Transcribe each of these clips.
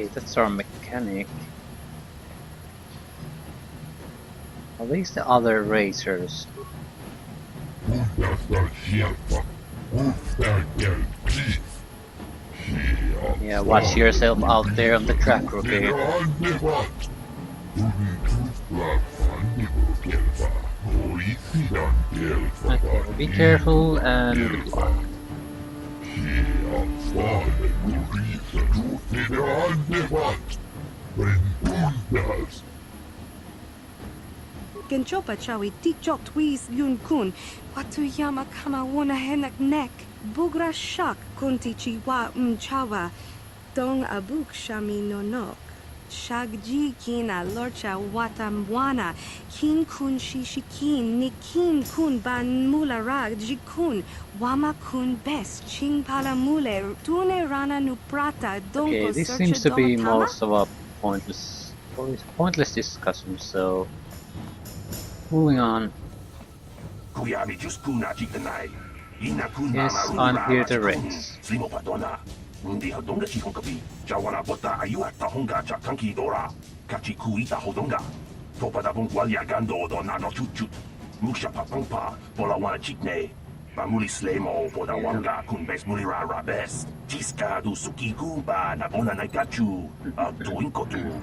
Okay, that's our mechanic. At least the other racers. Yeah, watch yourself out there on the track, rookie. Okay, be careful and good luck. Genchopa chawi tikjok twis yun kun. Watu yama kama wana henak nek. Bugra shak kunti chiwa mchawa. Dong abuk shami nonok. Shagji kina lorcha watamwana. Kin kun shishikin. Nikin kun ban mularag jikun. Wama kun best. Ching pala mule. Tune rana nuprata. Okay, this seems to be most of a pointless discussion, so moving on. Yes, I'm here to race. Pamuli slemo poda wanga kun bes mulira rabes. Tiska du suki kumba na bona na gachu. Dueling KOTOR.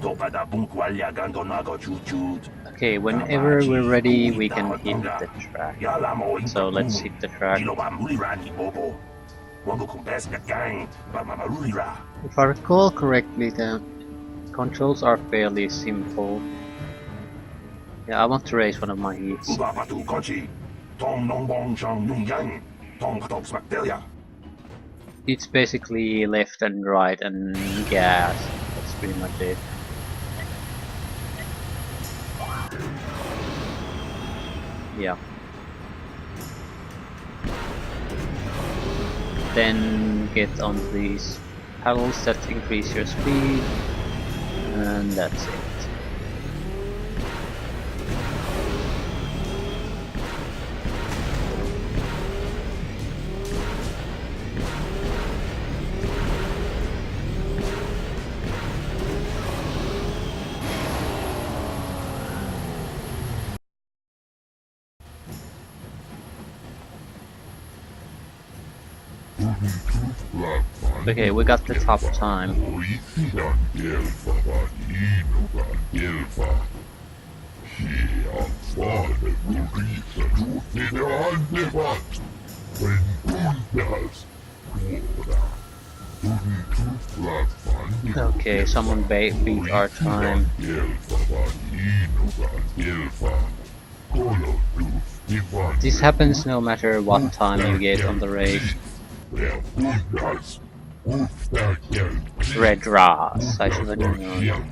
Topa da bunkwalya gando nago chuchut. Okay, whenever we're ready, we can hit the track. So let's hit the track. If I recall correctly, the controls are fairly simple. Yeah, I want to race one of my heats. It's basically left and right and gas. That's pretty much it. Yeah. Then get on these pedals that increase your speed, and that's it. Okay, we got the top time. Okay, someone beat our time. This happens no matter what time you get on the race. Red Ross, I should have known.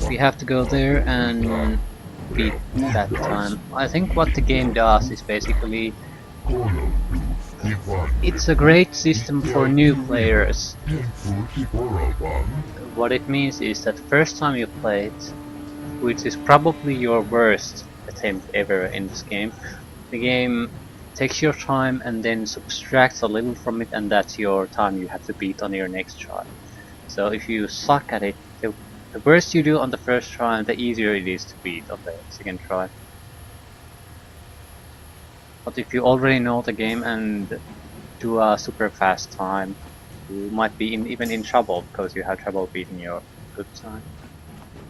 We have to go there and beat that time. I think what the game does is basically it's a great system for new players. What it means is that the first time you play it, which is probably your worst attempt ever in this game, the game takes your time and then subtracts a little from it, and that's your time you have to beat on your next try. So if you suck at it, the worse you do on the first try, the easier it is to beat on the second try. But if you already know the game and do a super fast time, you might be even in trouble because you have trouble beating your good time.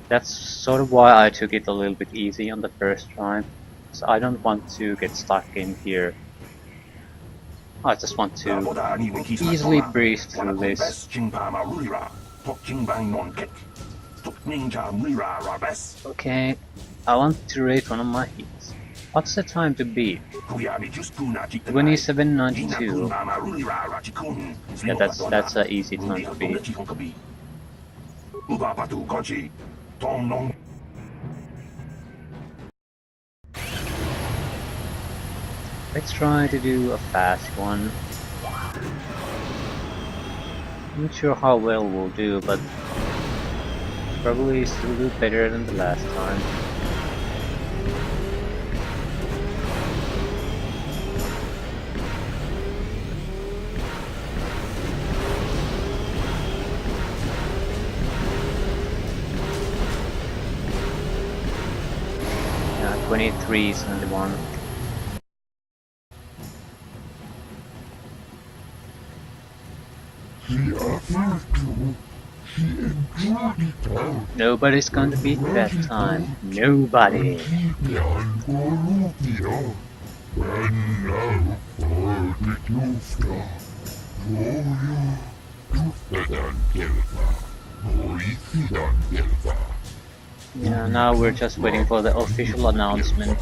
That's sort of why I took it a little bit easy on the first try. So I don't want to get stuck in here. I just want to easily breeze through this. Okay, I want to rate one of my heats. What's the time to beat? 27:92. Yeah, that's an easy time to beat. Let's try to do a fast one. I'm not sure how well we'll do, but probably still do better than the last time. 2371. Nobody's going to beat me that time. Nobody. Yeah, now we're just waiting for the official announcement.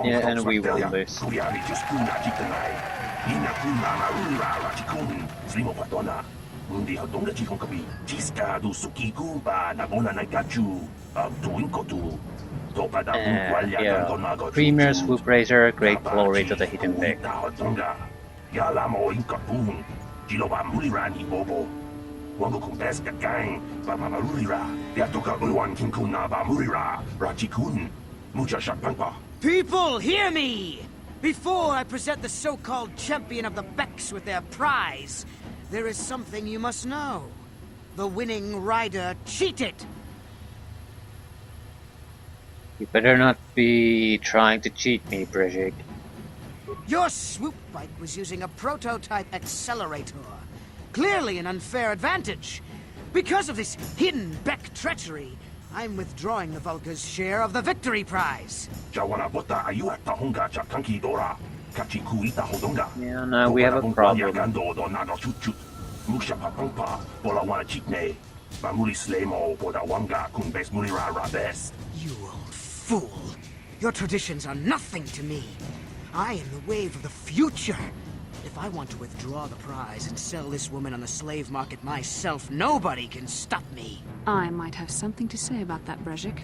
Yeah, and we will lose. Yeah, Premier Swoop Razor, great glory to the hidden deck. People, hear me! Before I present the so-called champion of the Becks with their prize, there is something you must know. The winning rider cheated! You better not be trying to cheat me, Brejik. Your swoop bike was using a prototype accelerator. Clearly an unfair advantage. Because of this hidden Beck treachery, I'm withdrawing the Vulca's share of the victory prize. Yeah, now we have a problem. You old fool! Your traditions are nothing to me. I am the wave of the future. If I want to withdraw the prize and sell this woman on the slave market myself, nobody can stop me. I might have something to say about that, Brejik.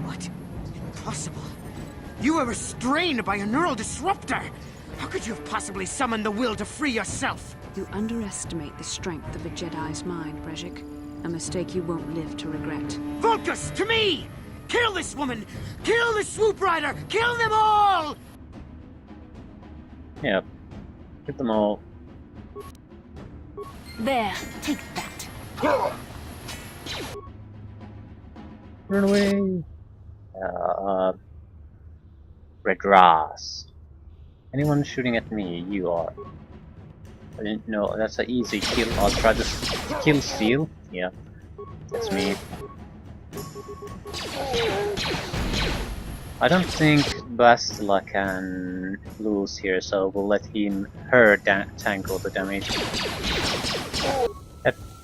What? Impossible. You were restrained by a neural disruptor. How could you have possibly summoned the will to free yourself? You underestimate the strength of a Jedi's mind, Brejik. A mistake you won't live to regret. Vulcus, to me! Kill this woman! Kill the swoop rider! Kill them all! Yep. Get them all. There, take that. Run away! Red Ras. Anyone shooting at me? You are. I didn't know. That's an easy kill. I'll try to kill Steel. Yeah. That's me. I don't think Bastila can lose here, so we'll let her tank all the damage.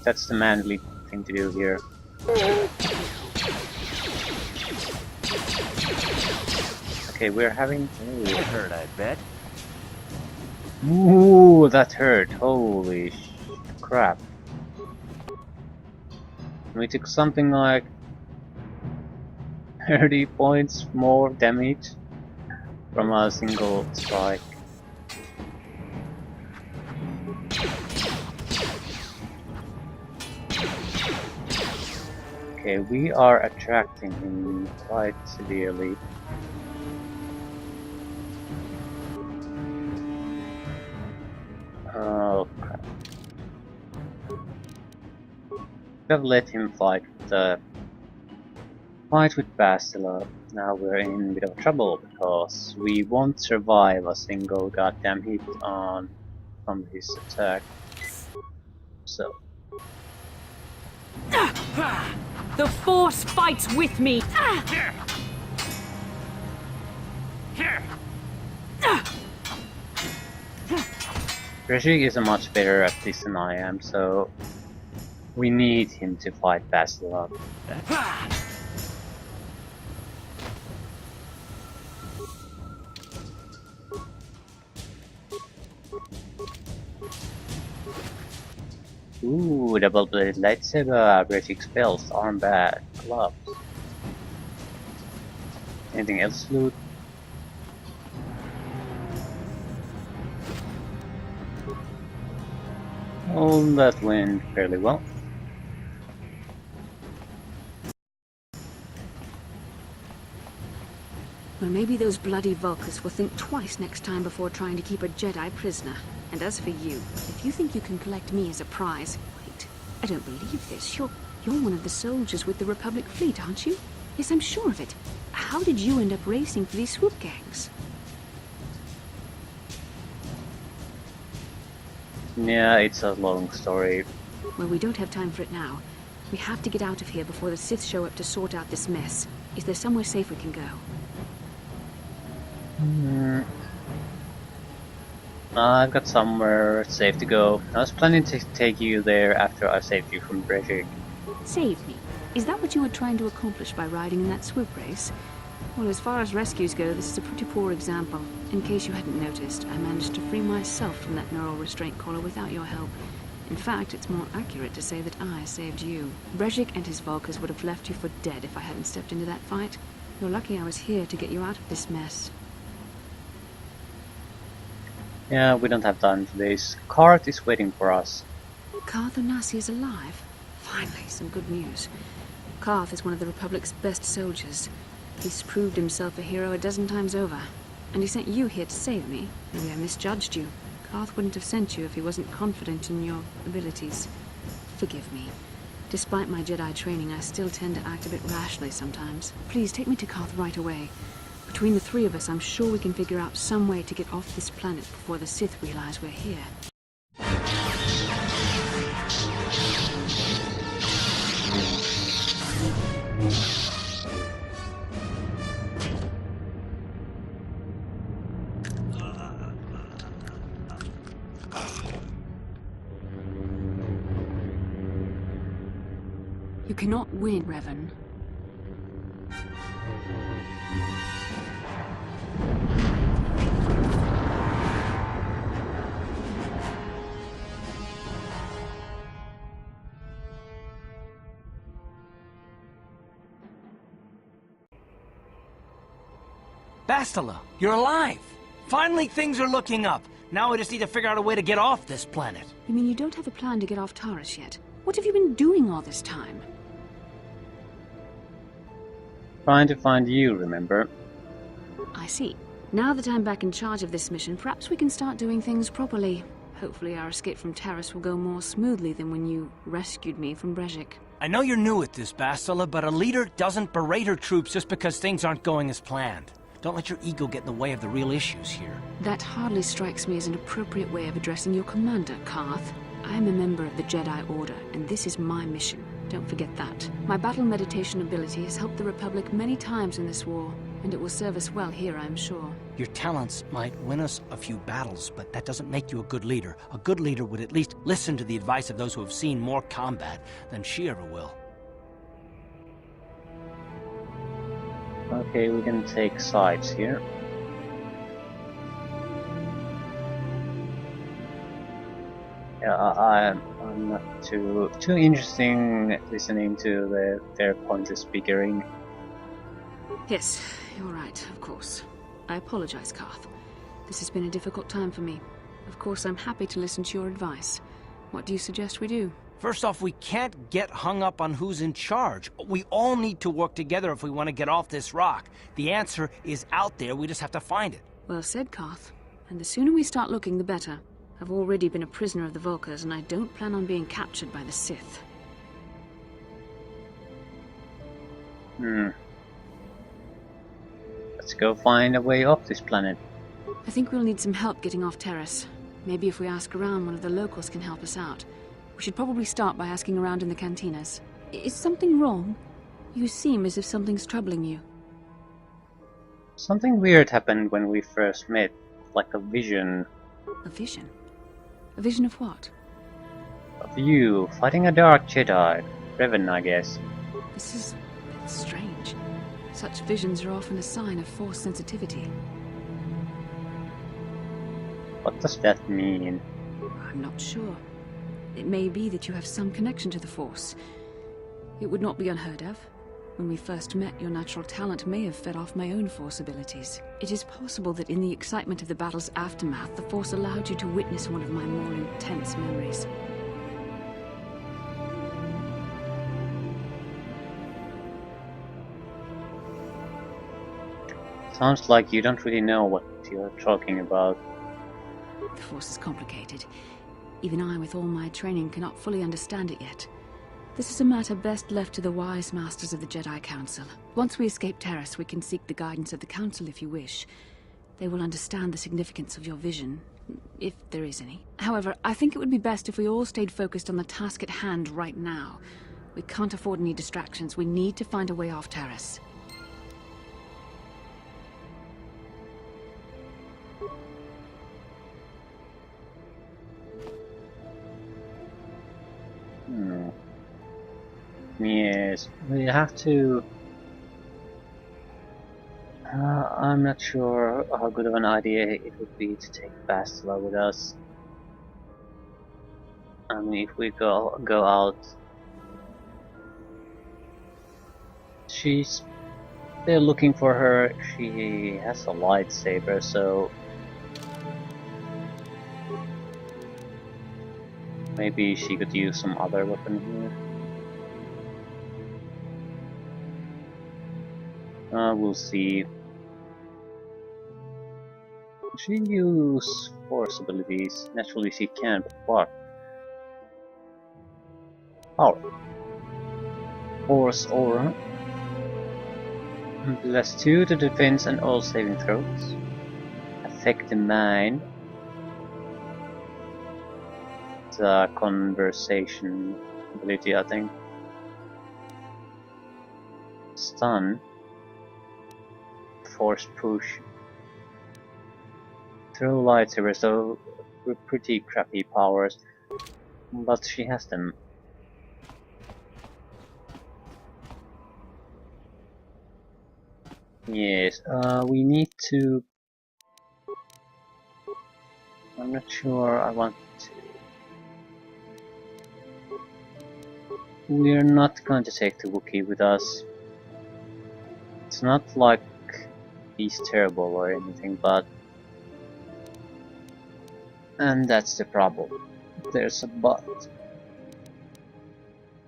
That's the manly thing to do here. Okay, we're having... Ooh. It hurt, I bet. Ooh, that hurt. Holy crap. We took something like 30 points more damage from a single strike. Okay, we are attracting him quite severely. Oh crap. We've let him fight with Bastila. Now we're in a bit of trouble because we won't survive a single goddamn hit from his attack. So The Force fights with me! Brejik is much better at this than I am, so we need him to fight Bastila. Ooh, double-bladed lightsaber, Brejik spells, armband, gloves. Anything else loot? Oh, that went fairly well. Well, maybe those bloody Vulkars will think twice next time before trying to keep a Jedi prisoner. And as for you, if you think you can collect me as a prize... Wait, I don't believe this. You're one of the soldiers with the Republic fleet, aren't you? Yes, I'm sure of it. How did you end up racing for these swoop gangs? Yeah, it's a long story. Well, we don't have time for it now. We have to get out of here before the Sith show up to sort out this mess. Is there somewhere safe we can go? I've got somewhere safe to go. I was planning to take you there after I saved you from Brejik. Save me? Is that what you were trying to accomplish by riding in that swoop race? Well, as far as rescues go, this is a pretty poor example. In case you hadn't noticed, I managed to free myself from that neural restraint collar without your help. In fact, it's more accurate to say that I saved you. Brejik and his Vulkars would have left you for dead if I hadn't stepped into that fight. You're lucky I was here to get you out of this mess. Yeah, we don't have time for this. Cart is waiting for us. Karth Onasi is alive. Finally, some good news. Karth is one of the Republic's best soldiers. He's proved himself a hero a dozen times over. And he sent you here to save me. Maybe I misjudged you. Karth wouldn't have sent you if he wasn't confident in your abilities. Forgive me. Despite my Jedi training, I still tend to act a bit rashly sometimes. Please take me to Karth right away. Between the three of us, I'm sure we can figure out some way to get off this planet before the Sith realize we're here. You cannot win, Revan. Bastila, you're alive! Finally, things are looking up. Now we just need to figure out a way to get off this planet. You mean you don't have a plan to get off Taris yet? What have you been doing all this time? Trying to find you, remember? I see. Now that I'm back in charge of this mission, perhaps we can start doing things properly. Hopefully our escape from Taris will go more smoothly than when you rescued me from Brejik. I know you're new at this, Bastila, but a leader doesn't berate her troops just because things aren't going as planned. Don't let your ego get in the way of the real issues here. That hardly strikes me as an appropriate way of addressing your commander, Karth. I am a member of the Jedi Order, and this is my mission. Don't forget that. My battle meditation ability has helped the Republic many times in this war, and it will serve us well here, I'm sure. Your talents might win us a few battles, but that doesn't make you a good leader. A good leader would at least listen to the advice of those who have seen more combat than she ever will. Okay, we can take sides here. Yeah, I'm not too interesting listening to their pointless bickering. Yes, you're right, of course. I apologize, Karth. This has been a difficult time for me. Of course, I'm happy to listen to your advice. What do you suggest we do? First off, we can't get hung up on who's in charge. We all need to work together if we want to get off this rock. The answer is out there, we just have to find it. Well said, Karth. And the sooner we start looking, the better. I've already been a prisoner of the Vulkars, and I don't plan on being captured by the Sith. Let's go find a way off this planet. I think we'll need some help getting off Taris. Maybe if we ask around, one of the locals can help us out. We should probably start by asking around in the cantinas. Is something wrong? You seem as if something's troubling you. Something weird happened when we first met, like a vision A vision? A vision of what? of you fighting a dark Jedi. Revan, I guess. This is strange. Such visions are often a sign of Force sensitivity. What does that mean? I'm not sure. It may be that you have some connection to the Force. It would not be unheard of. When we first met, your natural talent may have fed off my own Force abilities. It is possible that in the excitement of the battle's aftermath, the Force allowed you to witness one of my more intense memories. Sounds like you don't really know what you're talking about. The Force is complicated. Even I, with all my training, cannot fully understand it yet. This is a matter best left to the wise masters of the Jedi Council. Once we escape Terrace, we can seek the guidance of the Council if you wish. They will understand the significance of your vision, if there is any. However, I think it would be best if we all stayed focused on the task at hand right now. We can't afford any distractions. We need to find a way off Terrace. Yes, we have to... I'm not sure how good of an idea it would be to take Bastila with us. I mean, if we go out... They're looking for her. She has a lightsaber, so... maybe she could use some other weapon here. We'll see. She use force abilities. Naturally she can, but what? Power. Force aura. +2 to defense and all saving throws. Affect the mind. The conversation ability, I think. Stun. Force push. Throw lightsaber, so pretty crappy powers. But she has them. Yes, we need to... I'm not sure I want to... We're not going to take the Wookiee with us. It's not like he's terrible or anything, but... And that's the problem. There's a but.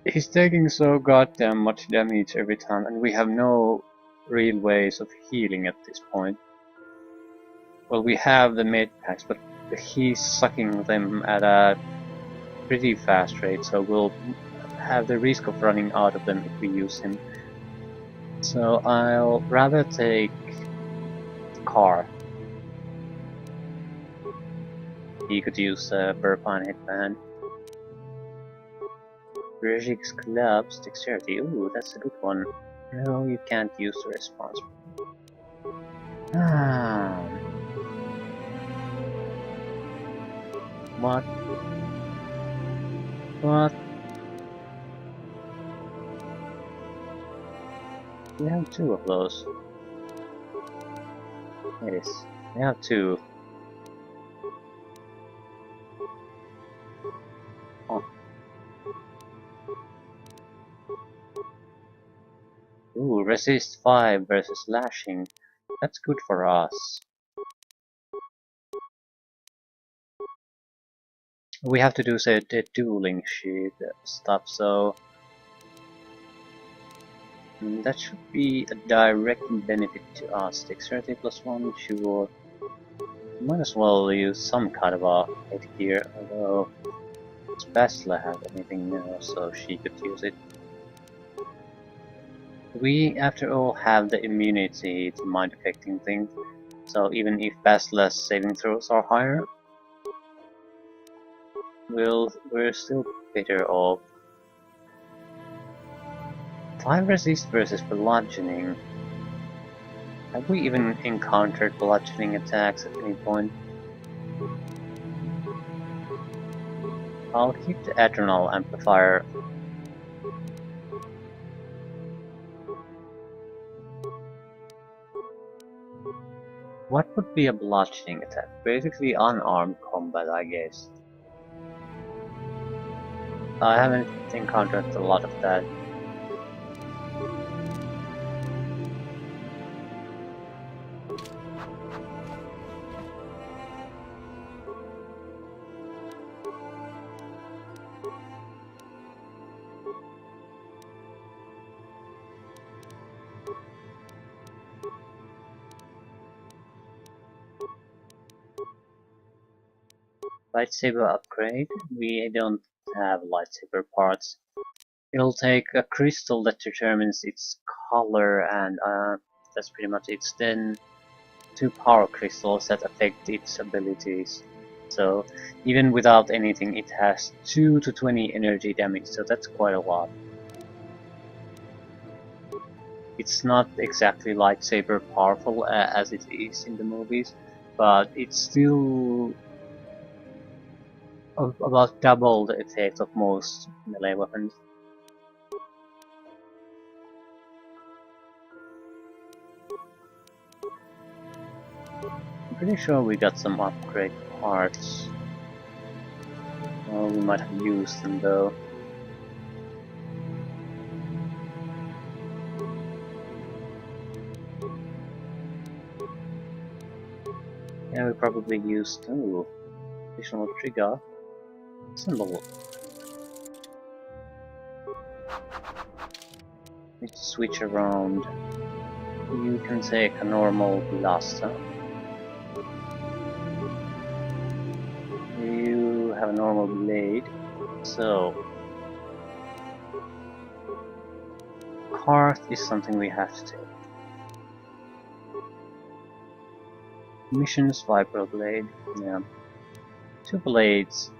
He's taking so goddamn much damage every time, and we have no real ways of healing at this point. Well, we have the med packs, but he's sucking them at a pretty fast rate, so we'll have the risk of running out of them if we use him. So I'll rather take Car. He could use a Burpine headband. Regic's Clubs, Dexterity. Ooh, that's a good one. No, you can't use the response. What? What? We have 2 of those. Yes, we have 2. Oh. Ooh, resist 5 versus slashing. That's good for us. We have to do the dueling sheet stuff, so that should be a direct benefit to us. Dexterity +1, sure. Might as well use some kind of a headgear, although does Bastila have anything now, so she could use it. We, after all, have the immunity to mind affecting things, so even if Bastila's saving throws are higher, we're still better off. 5 resist versus bludgeoning. Have we even encountered bludgeoning attacks at any point? I'll keep the Adrenal Amplifier. What would be a bludgeoning attack? Basically unarmed combat, I guess. I haven't encountered a lot of that. Lightsaber upgrade. We don't have lightsaber parts. It'll take a crystal that determines its color, and that's pretty much it. Then 2 power crystals that affect its abilities. So even without anything, it has 2 to 20 energy damage, so that's quite a lot. It's not exactly lightsaber powerful as it is in the movies, but it's still about double the effect of most melee weapons. I'm pretty sure we got some upgrade parts. Oh, we might have used them though. Yeah, we probably used additional trigger symbol. Need to switch around. You can take a normal blaster. You have a normal blade. So Karth is something we have to take. Missions Vibroblade. Yeah. 2 blades.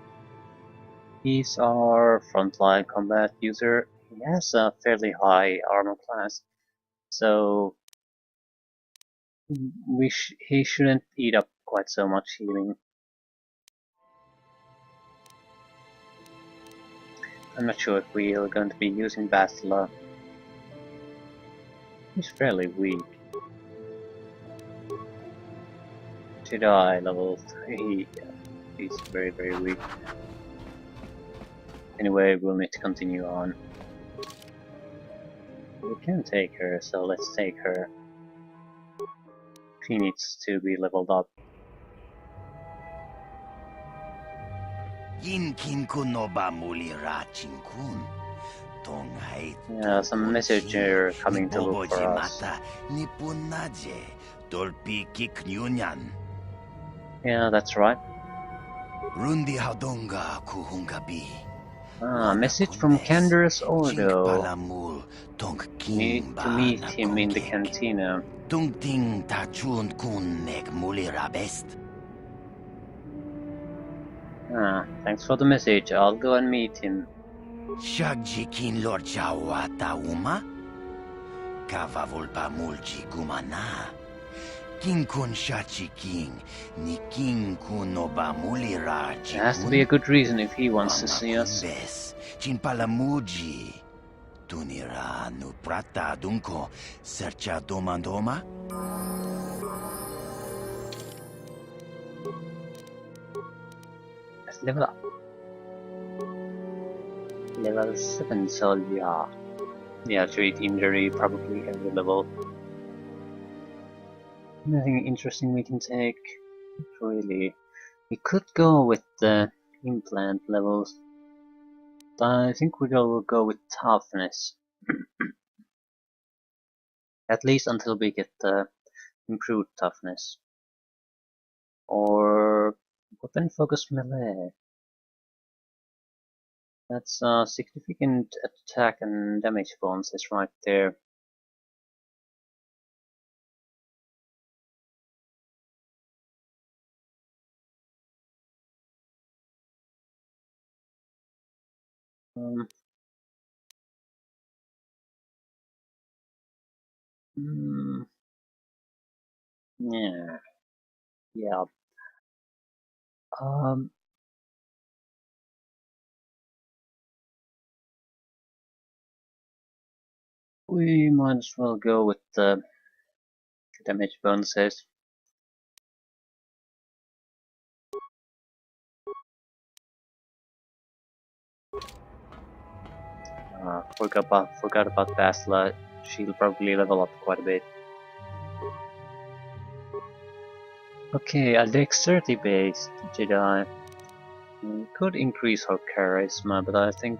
He's our frontline combat user. He has a fairly high armor class, so he shouldn't eat up quite so much healing. I'm not sure if we are going to be using Bastila. He's fairly weak. Jedi level 3. Yeah, he's very, very weak. Anyway, we'll need to continue on. We can take her, so let's take her. She needs to be leveled up. Yeah, some messenger coming to look for us. Yeah, that's right. Message from Canderous Ordo. Need to meet him in the cantina. Thanks for the message. I'll go and meet him. Shagjikin Lord Chawata Uma? Kavavulpa Mulchi Gumana? King Kun Shachi King, Ni King Kunoba Mulira. There has to be a good reason if he wants to see us. Chinpalamuji. Tunira nu prata dunko sercha domandoma? Let's level up. Level 7 soldier. Yeah, treat injury probably every level. Nothing interesting we can take. Not really. We could go with the implant levels, but I think we'll go with toughness. At least until we get the improved toughness. Or weapon focused melee. That's significant attack and damage bonuses right there. Yeah. Yeah. We might as well go with the damage bonuses. Forgot about Bastila. She'll probably level up quite a bit. Okay, a dexterity based Jedi. We could increase her charisma, but I think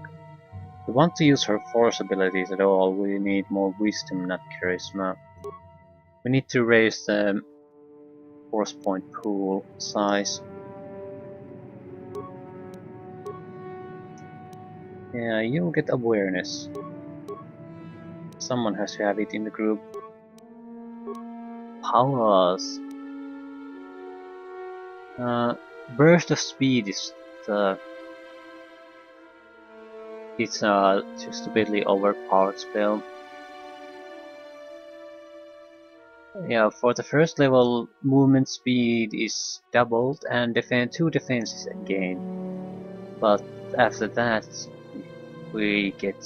if we want to use her force abilities at all, we need more wisdom, not charisma. We need to raise the force point pool size. Yeah, you'll get awareness. Someone has to have it in the group. Powers. Burst of speed is the it's a stupidly overpowered spell. Yeah, for the first level, movement speed is doubled and two defenses gained. But after that, we get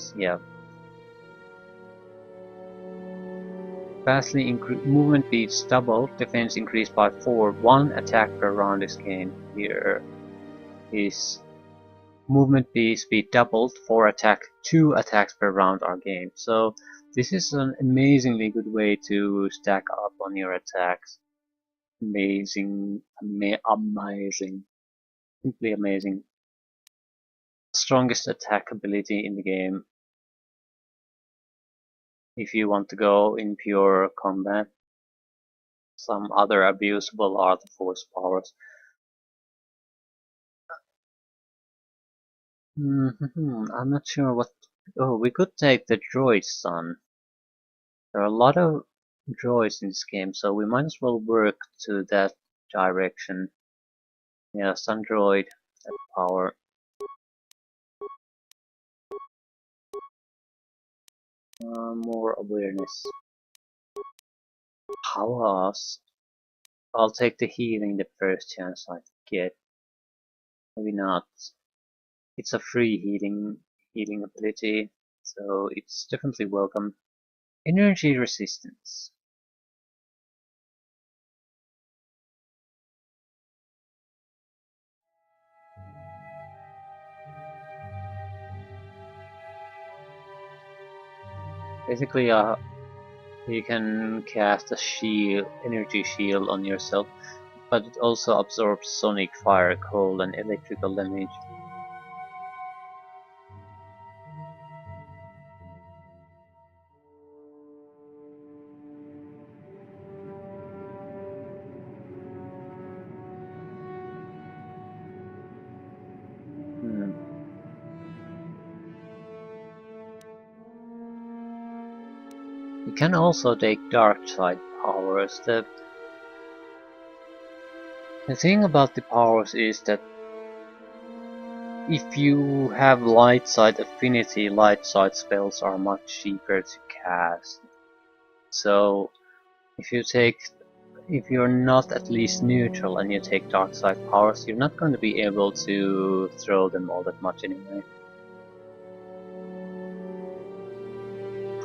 vastly movement speeds doubled, defense increased by 4, 1 attack per round is gained. Here is movement speed doubled, 4 attack, 2 attacks per round are gained. So this is an amazingly good way to stack up on your attacks. Amazing, amazing, simply amazing. Strongest attack ability in the game if you want to go in pure combat. Some other abusable are the force powers. I'm not sure what. Oh, we could take the droid son. There are a lot of droids in this game, so we might as well work to that direction. Yeah, sun droid, that power. More awareness. Powers. I'll take the healing the first chance I get. Maybe not. It's a free healing ability, so it's definitely welcome. Energy resistance. Basically, you can cast a energy shield on yourself, but it also absorbs sonic, fire, cold, and electrical damage. Hmm. You can also take dark side powers. The thing about the powers is that if you have light side affinity, light side spells are much cheaper to cast. So if you're not at least neutral and you take dark side powers, you're not going to be able to throw them all that much anyway.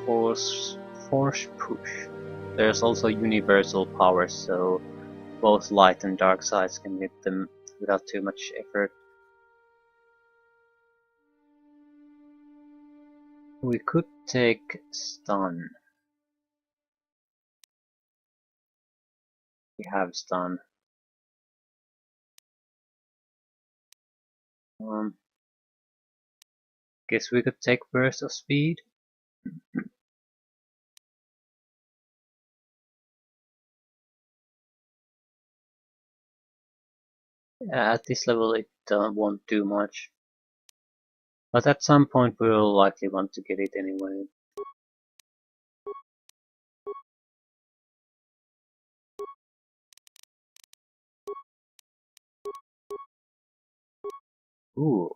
Force push. There's also universal powers, so both light and dark sides can hit them without too much effort. We could take stun. We have stun. Guess we could take burst of speed. At this level it won't do much. But at some point we'll likely want to get it anyway. Ooh.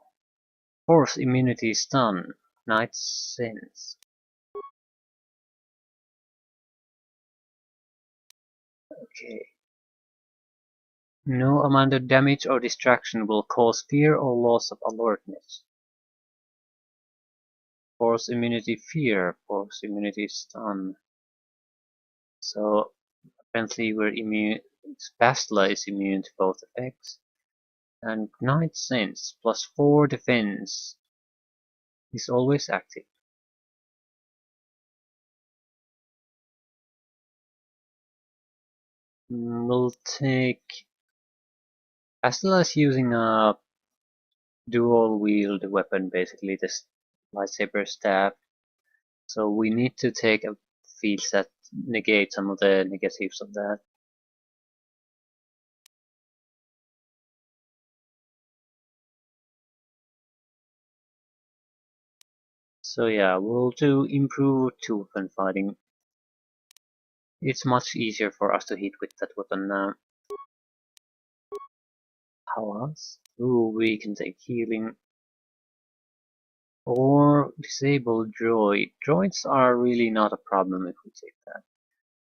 Force immunity stun. Night sense. Okay. No amount of damage or distraction will cause fear or loss of alertness. Force immunity fear. Force immunity stun. So apparently we're immune. Spastula is immune to both effects. And Night Sense plus 4 defense is always active. We'll take Spastula is using a dual wield weapon, basically this lightsaber staff. So we need to take a field that negates some of the negatives of that. So yeah, we'll do improved two-weapon fighting. It's much easier for us to hit with that weapon now. How else? Ooh, we can take healing. Or disable droid. Droids are really not a problem if we take that.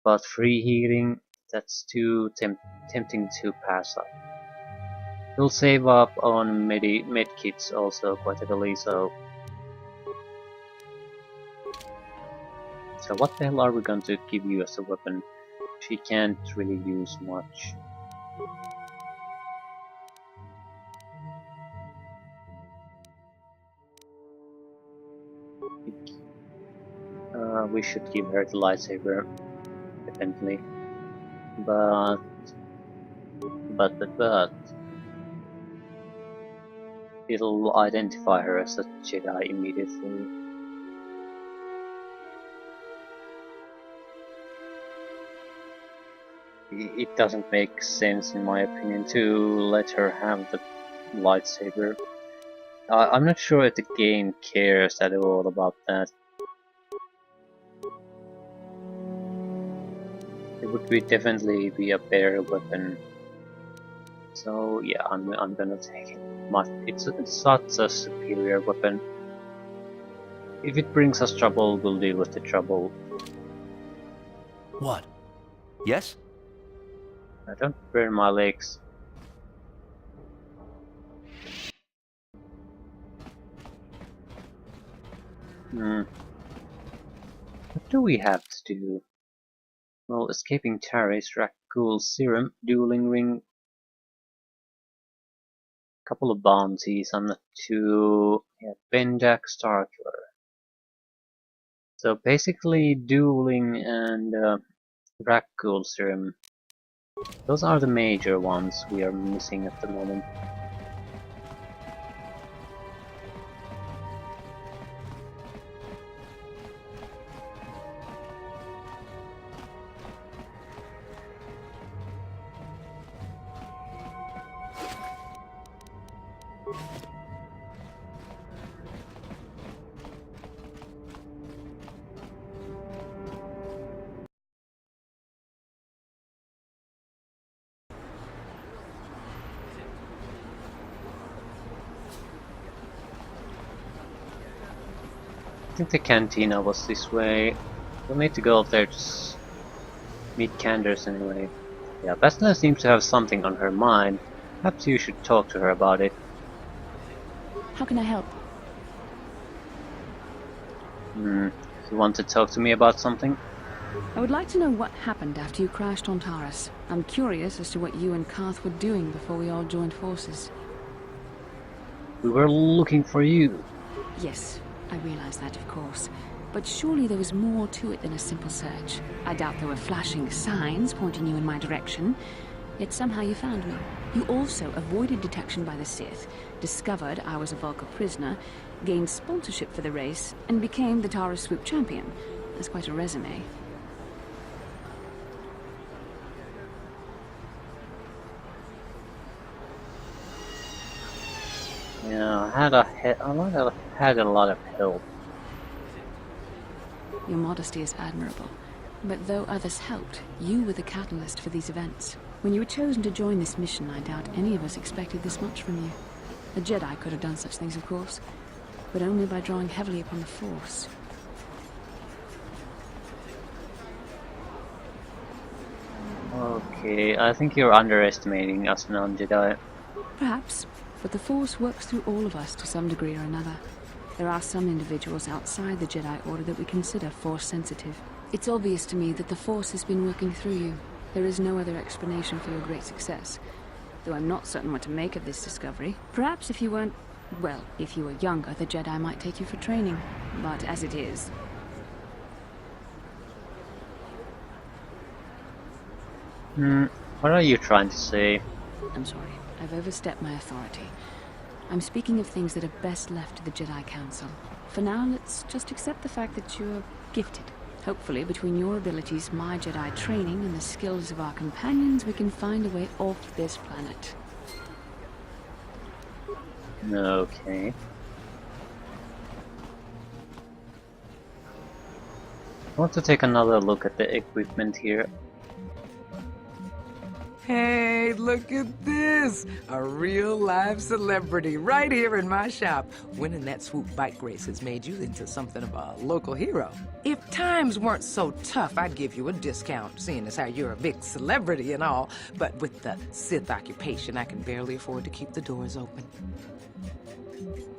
But free healing, that's too tempting to pass up. We'll save up on medkits also quite heavily, so what the hell are we going to give you as a weapon? She can't really use much. We should give her the lightsaber, definitely. But it'll identify her as a Jedi immediately. It doesn't make sense, in my opinion, to let her have the lightsaber. I'm not sure if the game cares at all about that. It would definitely be a better weapon. So yeah, I'm gonna take it. It's such a superior weapon. If it brings us trouble, we'll deal with the trouble. What? Yes? I don't burn my legs. What do we have to do? Well, escaping terrorists, Rakghoul serum, dueling ring, couple of bounties on the two, yeah, Bendak Starkiller. So basically, dueling and Rakghoul serum. Those are the major ones we are missing at the moment. I think the cantina was this way. We'll need to go up there to meet Candace anyway. Yeah, Bastila seems to have something on her mind. Perhaps you should talk to her about it. How can I help? You want to talk to me about something? I would like to know what happened after you crashed on Taurus. I'm curious as to what you and Karth were doing before we all joined forces. We were looking for you. Yes, I realize that, of course. But surely there was more to it than a simple search. I doubt there were flashing signs pointing you in my direction. Yet somehow you found me. You also avoided detection by the Sith, discovered I was a Vulca prisoner, gained sponsorship for the race, and became the Taurus Swoop champion. That's quite a resume. Yeah, I had a lot of help. Your modesty is admirable. But though others helped, you were the catalyst for these events. When you were chosen to join this mission, I doubt any of us expected this much from you. A Jedi could have done such things, of course, but only by drawing heavily upon the Force. Okay, I think you're underestimating us non-Jedi. Perhaps, but the Force works through all of us to some degree or another. There are some individuals outside the Jedi Order that we consider Force-sensitive. It's obvious to me that the Force has been working through you. There is no other explanation for your great success. Though I'm not certain what to make of this discovery. Perhaps if you weren't... well, if you were younger, the Jedi might take you for training. But as it is... What are you trying to say? I'm sorry. I've overstepped my authority. I'm speaking of things that are best left to the Jedi Council. For now, let's just accept the fact that you're gifted. Hopefully, between your abilities, my Jedi training, and the skills of our companions, we can find a way off this planet. Okay. I want to take another look at the equipment here. Hey, look at this! A real live celebrity right here in my shop. Winning that swoop bike race has made you into something of a local hero. If times weren't so tough, I'd give you a discount, seeing as how you're a big celebrity and all. But with the Sith occupation, I can barely afford to keep the doors open.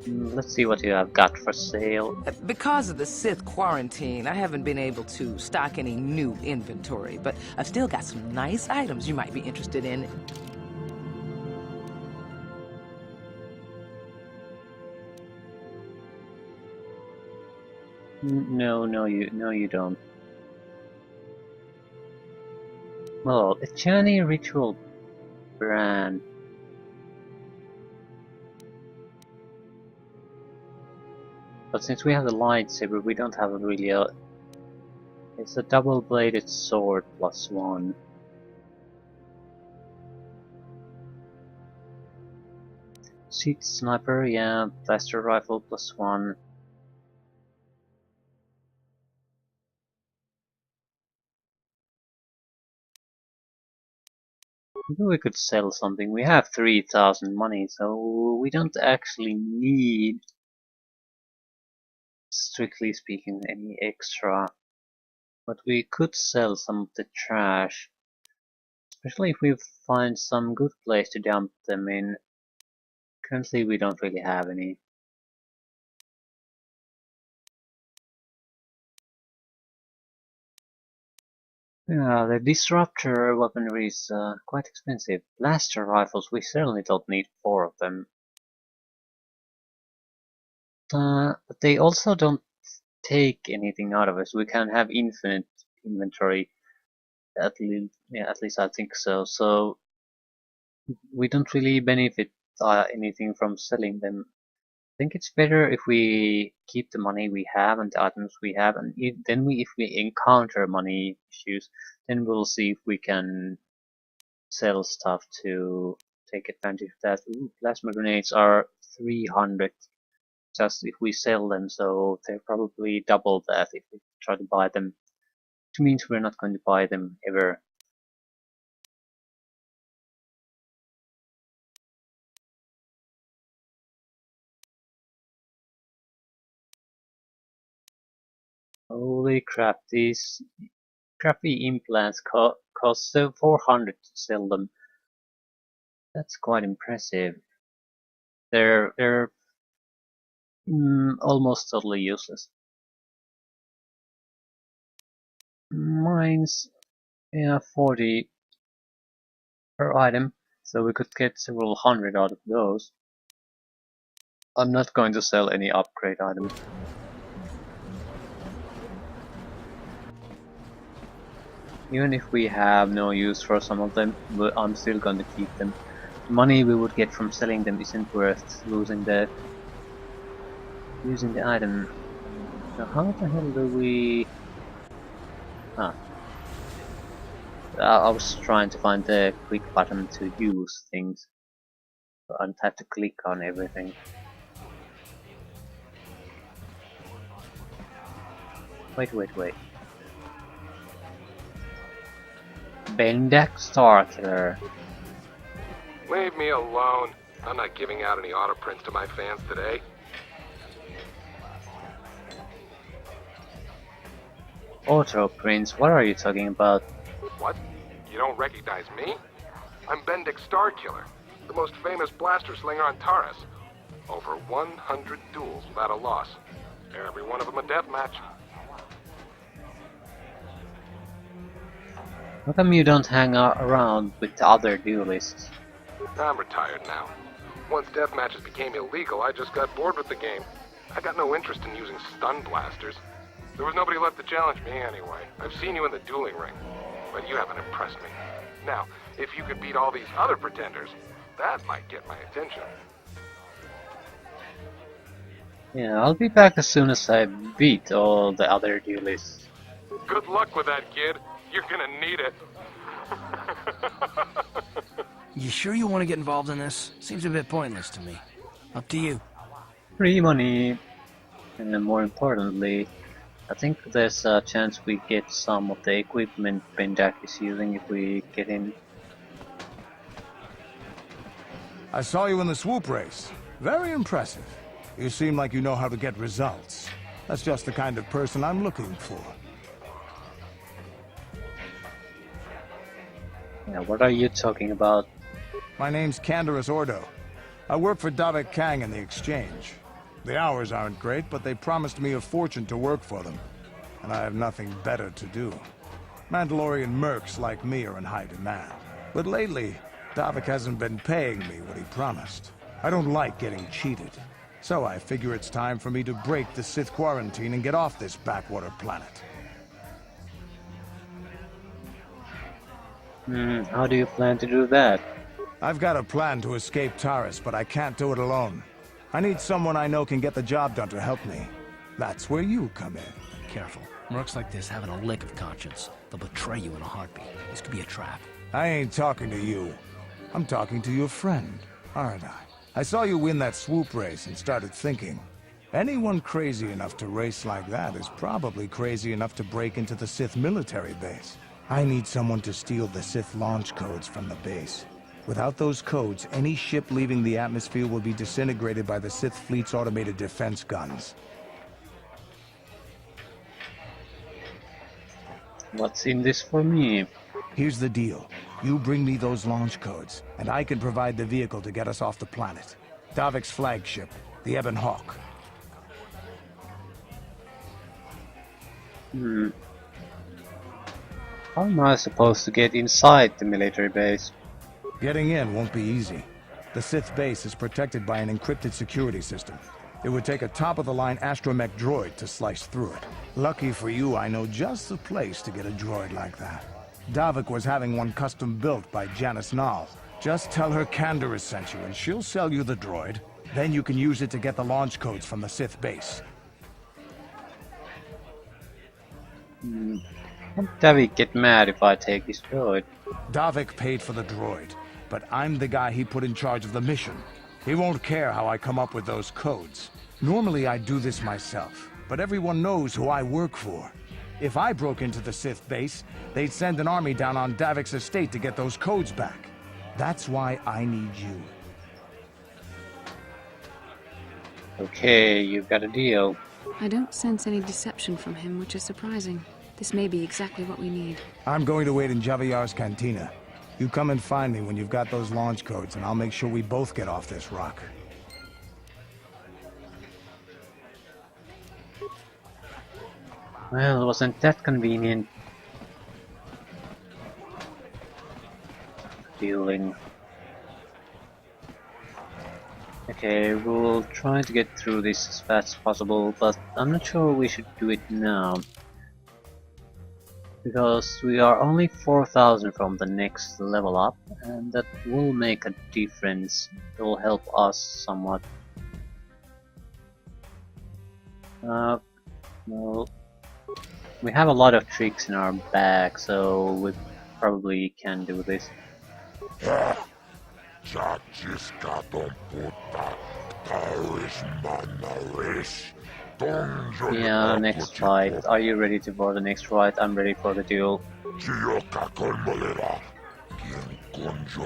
Let's see what you have got for sale. Because of the Sith quarantine, I haven't been able to stock any new inventory, but I've still got some nice items you might be interested in. No, you don't. Well, a Chani ritual brand. But since we have the lightsaber, we don't have really a... It's a double-bladed sword +1. Seat sniper, yeah, blaster rifle +1. Maybe we could sell something. We have 3,000 money, so we don't actually need, strictly speaking, any extra. But we could sell some of the trash. Especially if we find some good place to dump them in. Currently we don't really have any. Yeah, the disruptor weaponry is quite expensive. Blaster rifles, we certainly don't need 4 of them. But they also don't take anything out of us. We can have infinite inventory. At least I think so. So we don't really benefit anything from selling them. I think it's better if we keep the money we have and the items we have, and if we encounter money issues, then we'll see if we can sell stuff to take advantage of that. Ooh, plasma grenades are 300 just if we sell them, so they're probably double that if we try to buy them. Which means we're not going to buy them ever. Holy crap, these crappy implants cost so 400 to sell them. That's quite impressive. They're almost totally useless. Mine's 40 per item, so we could get several hundred out of those. I'm not going to sell any upgrade items. Even if we have no use for some of them, I'm still going to keep them. The money we would get from selling them isn't worth using the item. Now how the hell do we... I was trying to find the quick button to use things. So I'd have to click on everything. Wait. Bendak Starkiller. Leave me alone. I'm not giving out any auto prints to my fans today. Auto prints? What are you talking about? What? You don't recognize me? I'm Bendik Starkiller, the most famous blaster slinger on Taurus. Over 100 duels without a loss. Every one of them a deathmatch. How come you don't hang around with the other duelists? I'm retired now. Once deathmatches became illegal, I just got bored with the game. I got no interest in using stun blasters. There was nobody left to challenge me anyway. I've seen you in the dueling ring, but you haven't impressed me. Now, if you could beat all these other pretenders, that might get my attention. Yeah, I'll be back as soon as I beat all the other duelists. Good luck with that, kid. You're gonna need it. You sure you want to get involved in this? Seems a bit pointless to me. Up to you. Free money. And then more importantly, I think there's a chance we get some of the equipment Bendak is using if we get in. I saw you in the swoop race. Very impressive. You seem like you know how to get results. That's just the kind of person I'm looking for. Yeah, what are you talking about? My name's Canderous Ordo. I work for Davik Kang in the exchange. The hours aren't great, but they promised me a fortune to work for them. And I have nothing better to do. Mandalorian mercs like me are in high demand. But lately, Davik hasn't been paying me what he promised. I don't like getting cheated. So I figure it's time for me to break the Sith quarantine and get off this backwater planet. How do you plan to do that? I've got a plan to escape Taris, but I can't do it alone. I need someone I know can get the job done to help me. That's where you come in. Careful. Mercs like this haven't a lick of conscience. They'll betray you in a heartbeat. This could be a trap. I ain't talking to you. I'm talking to your friend, aren't I? I saw you win that swoop race and started thinking. Anyone crazy enough to race like that is probably crazy enough to break into the Sith military base. I need someone to steal the Sith launch codes from the base. Without those codes, any ship leaving the atmosphere will be disintegrated by the Sith fleet's automated defense guns. What's in this for me? Here's the deal. You bring me those launch codes, and I can provide the vehicle to get us off the planet. Davik's flagship, the Ebon Hawk. How am I supposed to get inside the military base? Getting in won't be easy. The Sith base is protected by an encrypted security system. It would take a top-of-the-line astromech droid to slice through it. Lucky for you, I know just the place to get a droid like that. Davik was having one custom built by Janice Nall. Just tell her Canderous sent you and she'll sell you the droid. Then you can use it to get the launch codes from the Sith base. Won't Davik get mad if I take his droid? Davik paid for the droid, but I'm the guy he put in charge of the mission. He won't care how I come up with those codes. Normally I do this myself, but everyone knows who I work for. If I broke into the Sith base, they'd send an army down on Davik's estate to get those codes back. That's why I need you. Okay, you've got a deal. I don't sense any deception from him, which is surprising. This may be exactly what we need. I'm going to wait in Javier's cantina. You come and find me when you've got those launch codes, and I'll make sure we both get off this rock. Well, wasn't that convenient? Dueling. Okay, we'll try to get through this as fast as possible, but I'm not sure we should do it now. Because we are only 4,000 from the next level up, and that will make a difference. It will help us somewhat. Well, we have a lot of tricks in our bag, so we probably can do this. Yeah, next fight. Are you ready for the next fight? I'm ready for the duel.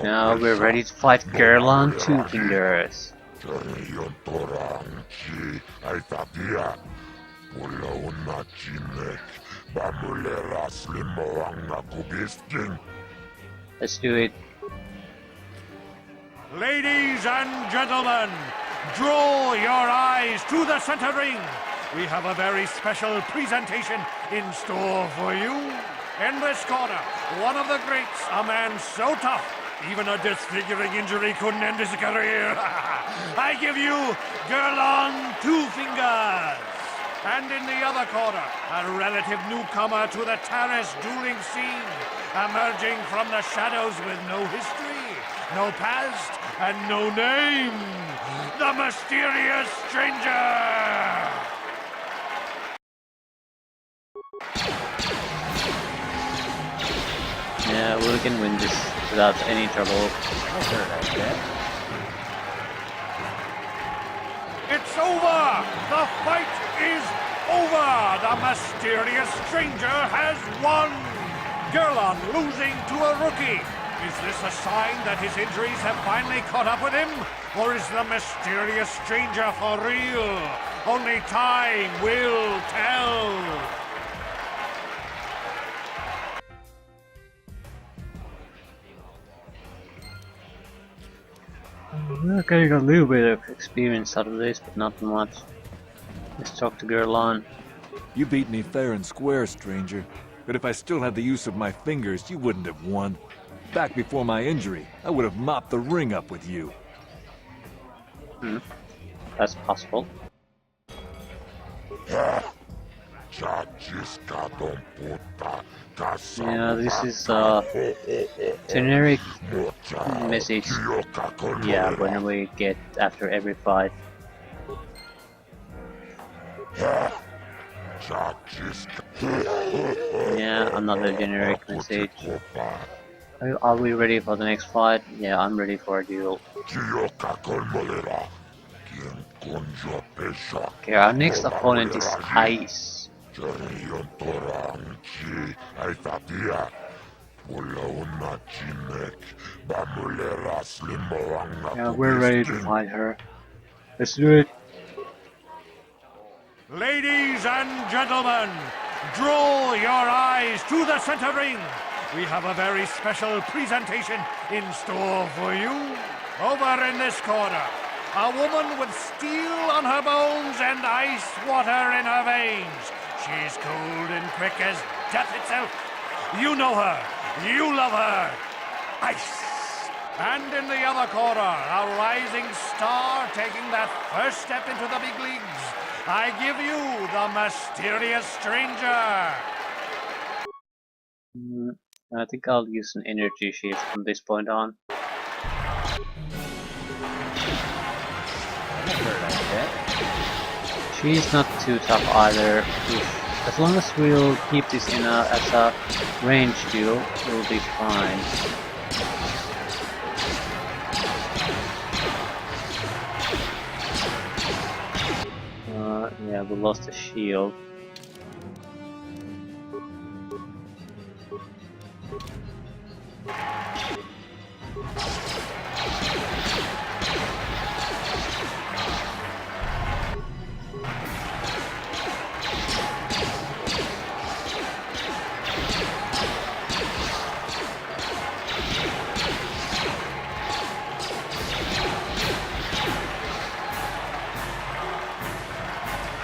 Now we're ready to fight Gerlan Two Fingers. Let's do it. Ladies and gentlemen, draw your eyes to the center ring. We have a very special presentation in store for you. In this corner, one of the greats, a man so tough, even a disfiguring injury couldn't end his career. I give you Gerlan Two Fingers. And in the other corner, a relative newcomer to the Taris dueling scene, emerging from the shadows with no history, no past, and no name, the mysterious stranger! Yeah, we can win this without any trouble. It's over! The fight is over! The mysterious stranger has won! Gerlon losing to a rookie. Is this a sign that his injuries have finally caught up with him? Or is the mysterious stranger for real? Only time will tell. We're getting a little bit of experience out of this, but not much. Let's talk to Gerlon. You beat me fair and square, stranger. But if I still had the use of my fingers, you wouldn't have won. Back before my injury, I would have mopped the ring up with you. That's possible. Yeah, this is a generic message. Yeah, when we get after every fight. Yeah, another generic message. Are we ready for the next fight? Yeah, I'm ready for a duel. Okay, our next opponent is Ice. Yeah, we're ready to fight her. Let's do it. Ladies and gentlemen, draw your eyes to the center ring. We have a very special presentation in store for you. Over in this corner, a woman with steel on her bones and ice water in her veins. She's cold and quick as death itself. You know her. You love her. Ice. And in the other corner, a rising star taking that first step into the big leagues. I give you the mysterious stranger. I think I'll use an energy shield from this point on. She's not too tough either. As long as we'll keep this in as a range duel, we'll be fine. Yeah, we lost the shield.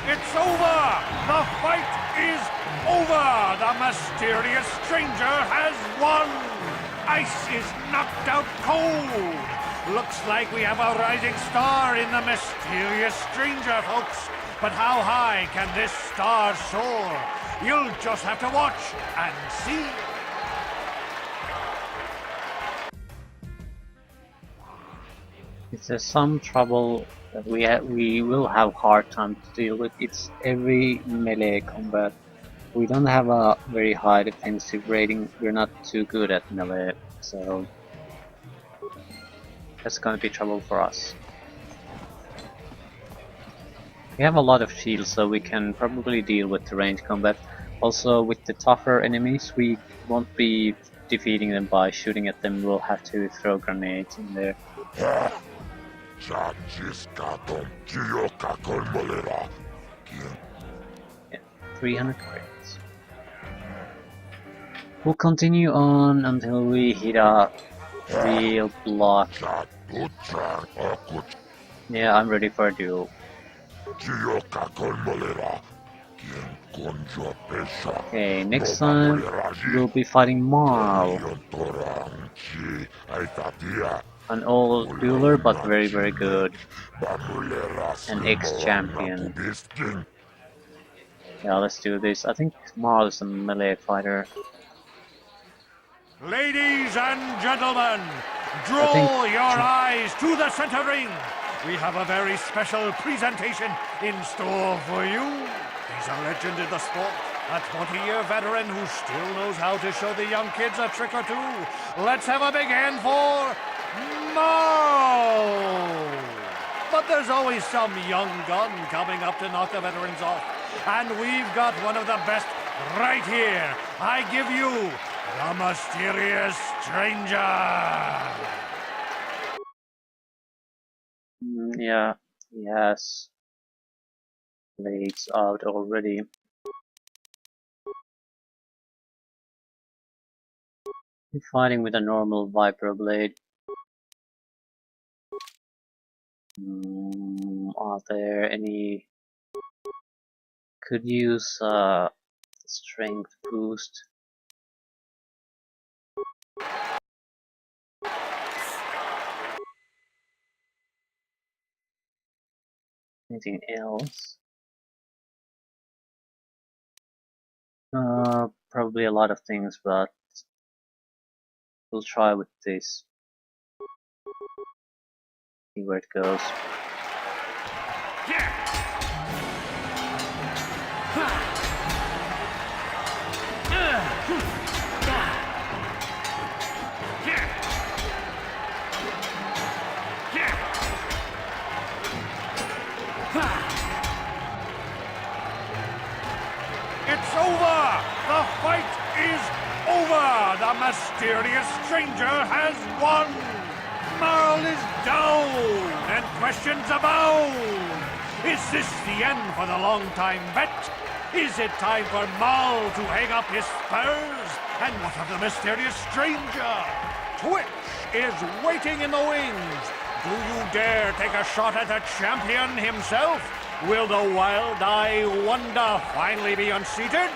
It's over! The fight is over! The mysterious stranger has won! Ice is knocked out cold! Looks like we have a rising star in the mysterious stranger, folks. But how high can this star soar? You'll just have to watch and see. If there's some trouble that we will have hard time to deal with, it's every melee combat. We don't have a very high defensive rating, we're not too good at melee, so that's gonna be trouble for us. We have a lot of shields, so we can probably deal with the range combat. Also, with the tougher enemies, we won't be defeating them by shooting at them, we'll have to throw grenades in there. Yeah, 300 credits. We'll continue on until we hit a real block. Yeah, I'm ready for a duel. Okay, next time we'll be fighting Marl. An old dueler, but very, very good. An ex-champion. Yeah, let's do this. I think Marl is a melee fighter. Ladies and gentlemen, draw your eyes to the center ring. We have a very special presentation in store for you. He's a legend in the sport, a 20-year veteran who still knows how to show the young kids a trick or two. Let's have a big hand for Marl! But there's always some young gun coming up to knock the veterans off. and we've got one of the best right here. I give you the Mysterious Stranger. Yeah, he has blades out already. I'm fighting with a normal vibroblade. Are there any... Could use strength boost. Anything else? Probably a lot of things, but we'll try with this. See where it goes. It's over! The fight is over! The Mysterious Stranger has won! Marl is down, and questions abound! Is this the end for the long-time vet? Is it time for Marl to hang up his spurs? And what of the Mysterious Stranger? Twitch is waiting in the wings! Do you dare take a shot at the champion himself? Will the wild-eye wonder finally be unseated?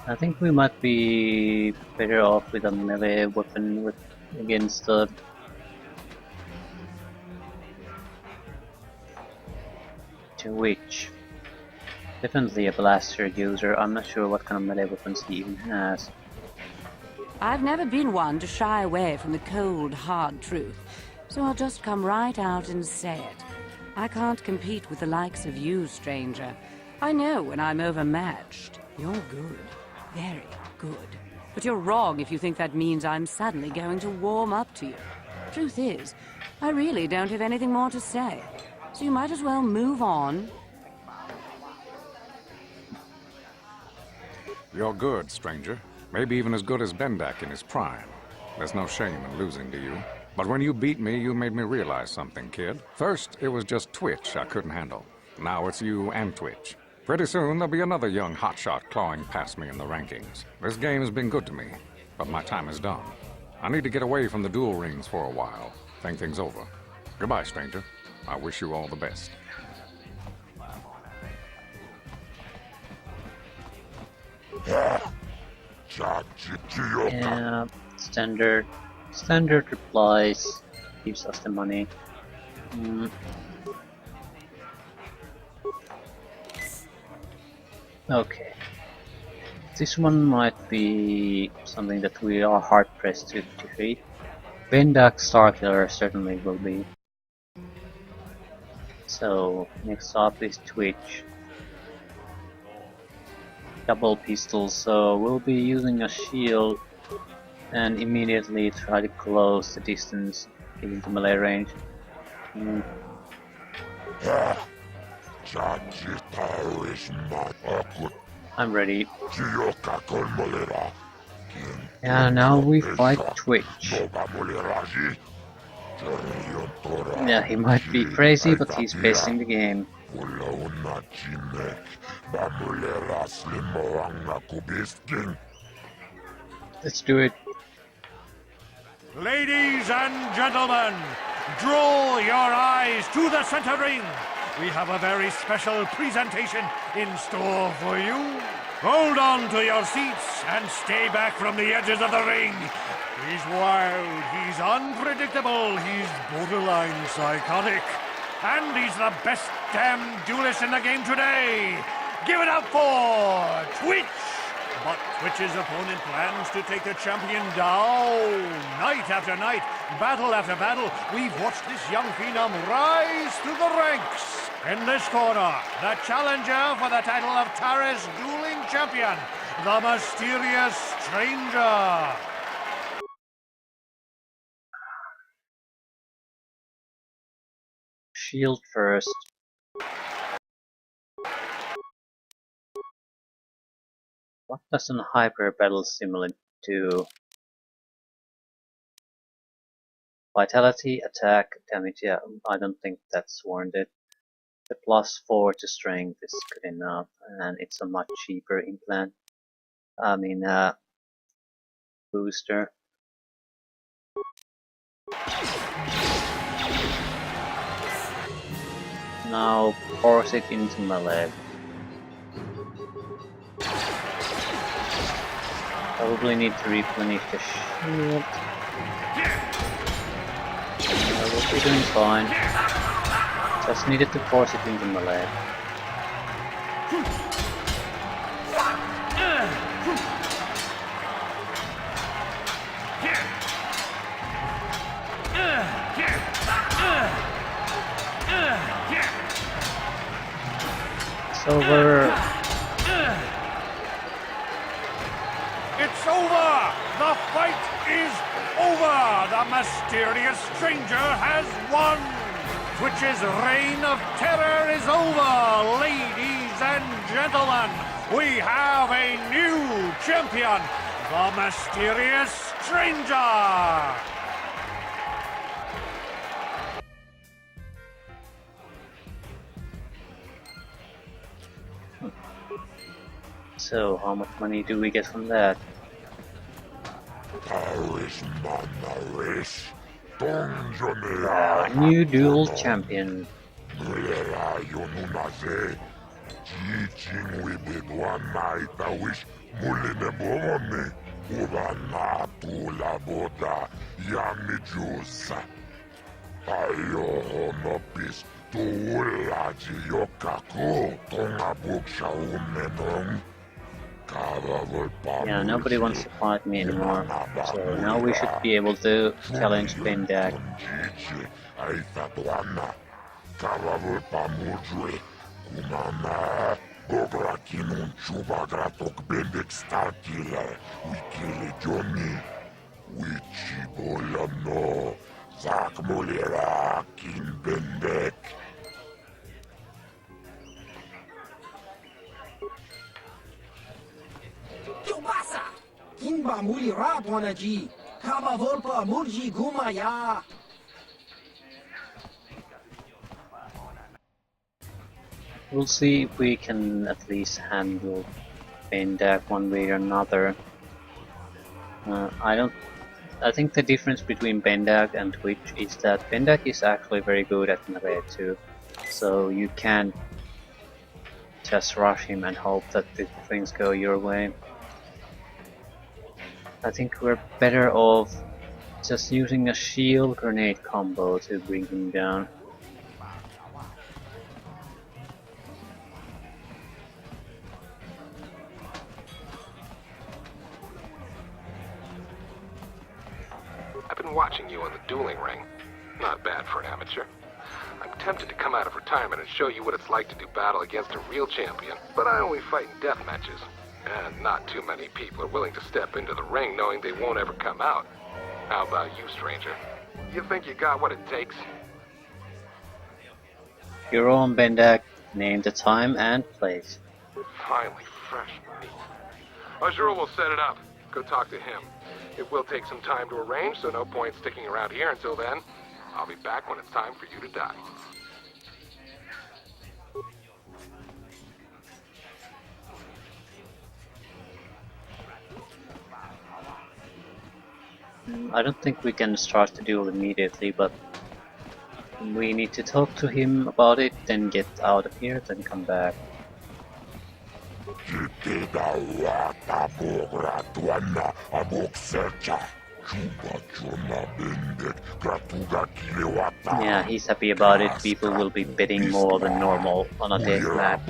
I think we might be better off with a melee weapon against the Twitch. Definitely a blaster user. I'm not sure what kind of melee weapons he even has. I've never been one to shy away from the cold, hard truth, so I'll just come right out and say it. I can't compete with the likes of you, stranger. I know when I'm overmatched. You're good. Very good. But you're wrong if you think that means I'm suddenly going to warm up to you. Truth is, I really don't have anything more to say, so you might as well move on. You're good, stranger. Maybe even as good as Bendak in his prime. There's no shame in losing to you. But when you beat me, you made me realize something, kid. First, it was just Twitch I couldn't handle. Now it's you and Twitch. Pretty soon, there'll be another young hotshot clawing past me in the rankings. This game has been good to me, but my time is done. I need to get away from the duel rings for a while. Think things over. Goodbye, stranger. I wish you all the best. Yeah, standard replies, gives us the money. Okay, this one might be something that we are hard pressed to defeat. Bendak Starkiller certainly will be. So next up is Twitch. Double pistols, so we'll be using a shield and immediately try to close the distance into melee range. I'm ready. Yeah, now we fight Twitch. Yeah, he might be crazy, but he's best in the game. Let's do it. Ladies and gentlemen, draw your eyes to the center ring. We have a very special presentation in store for you. Hold on to your seats and stay back from the edges of the ring. He's wild, he's unpredictable, he's borderline psychotic. And he's the best damn duelist in the game today. Give it up for Twitch! But Twitch's opponent plans to take the champion down. Night after night, battle after battle, we've watched this young phenom rise through the ranks. In this corner, the challenger for the title of Tara's Dueling Champion, the Mysterious Stranger. shield first. What does an hyper battle simulate do? Vitality, attack, damage, yeah, I don't think that's warranted. The +4 to strength is good enough, and it's a much cheaper implant. I mean, booster. Now force it into melee. Probably need to replenish the shield. We'll be doing fine. Just needed to force it into melee. It's over. It's over! The fight is over! The mysterious stranger has won! Twitch's reign of terror is over, ladies and gentlemen! We have a new champion, the mysterious stranger! So, how much money do we get from that? New dual champion. Yeah, nobody wants to fight me anymore, so now we should be able to challenge Bendak. Kinba muli rat wanaji. Kaba volpa murji gumaya. We'll see if we can at least handle Bendak one way or another. I think the difference between Bendak and Twitch is that Bendak is actually very good at melee too, so you can't just rush him and hope that the things go your way. I think we're better off just using a shield grenade combo to bring him down. I've been watching you on the dueling ring. Not bad for an amateur. I'm tempted to come out of retirement and show you what it's like to do battle against a real champion, but I only fight in death matches. And not too many people are willing to step into the ring knowing they won't ever come out. How about you, stranger? You think you got what it takes? Your own Bendak, name the time and place. Finally, fresh meat. Azura will set it up. Go talk to him. It will take some time to arrange, so no point sticking around here until then. I'll be back when it's time for you to die. I don't think we can start the duel immediately, but we need to talk to him about it, then get out of here, then come back. Yeah, he's happy about it. People will be betting more than normal on a death match.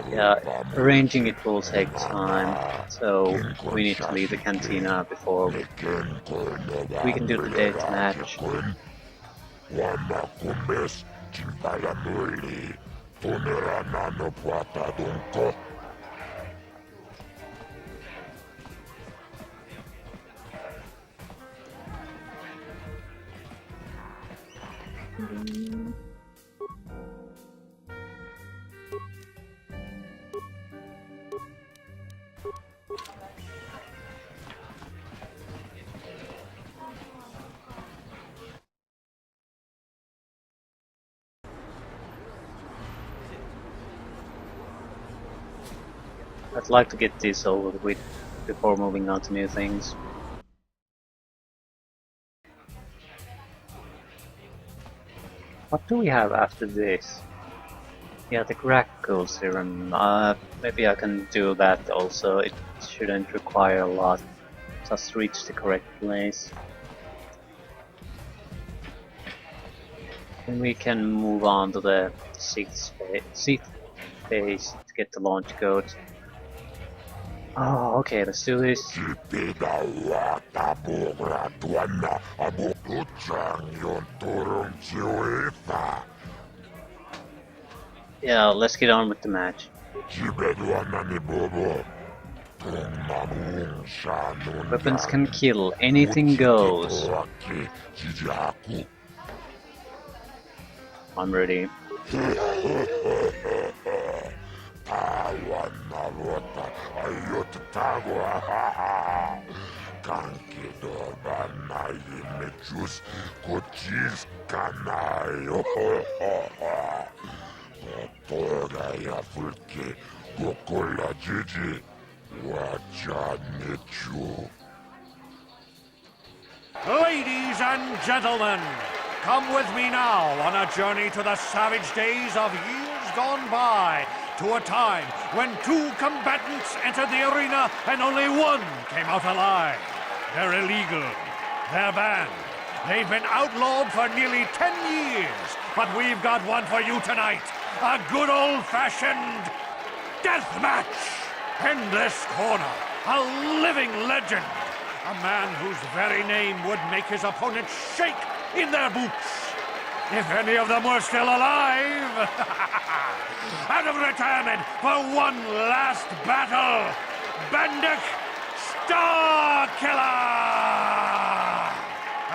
Yeah, arranging it will take time, so we need to leave the cantina before we can do the death match. I'd like to get this over with before moving on to new things. What do we have after this? Yeah, the Grackle Serum. Maybe I can do that also. It shouldn't require a lot. Just reach the correct place. Then we can move on to the sixth phase to get the launch code. Oh, okay, let's do this. Yeah, let's get on with the match. Weapons can kill, anything goes. I'm ready. Ladies and gentlemen, come with me now on a journey to the savage days of years gone by, to a time when 2 combatants entered the arena and only 1 came out alive. They're illegal. They're banned. They've been outlawed for nearly 10 years, but we've got one for you tonight. A good old-fashioned death match. Endless Corner, a living legend. A man whose very name would make his opponents shake in their boots. If any of them were still alive. Out of retirement for one last battle, Banduk Starkiller!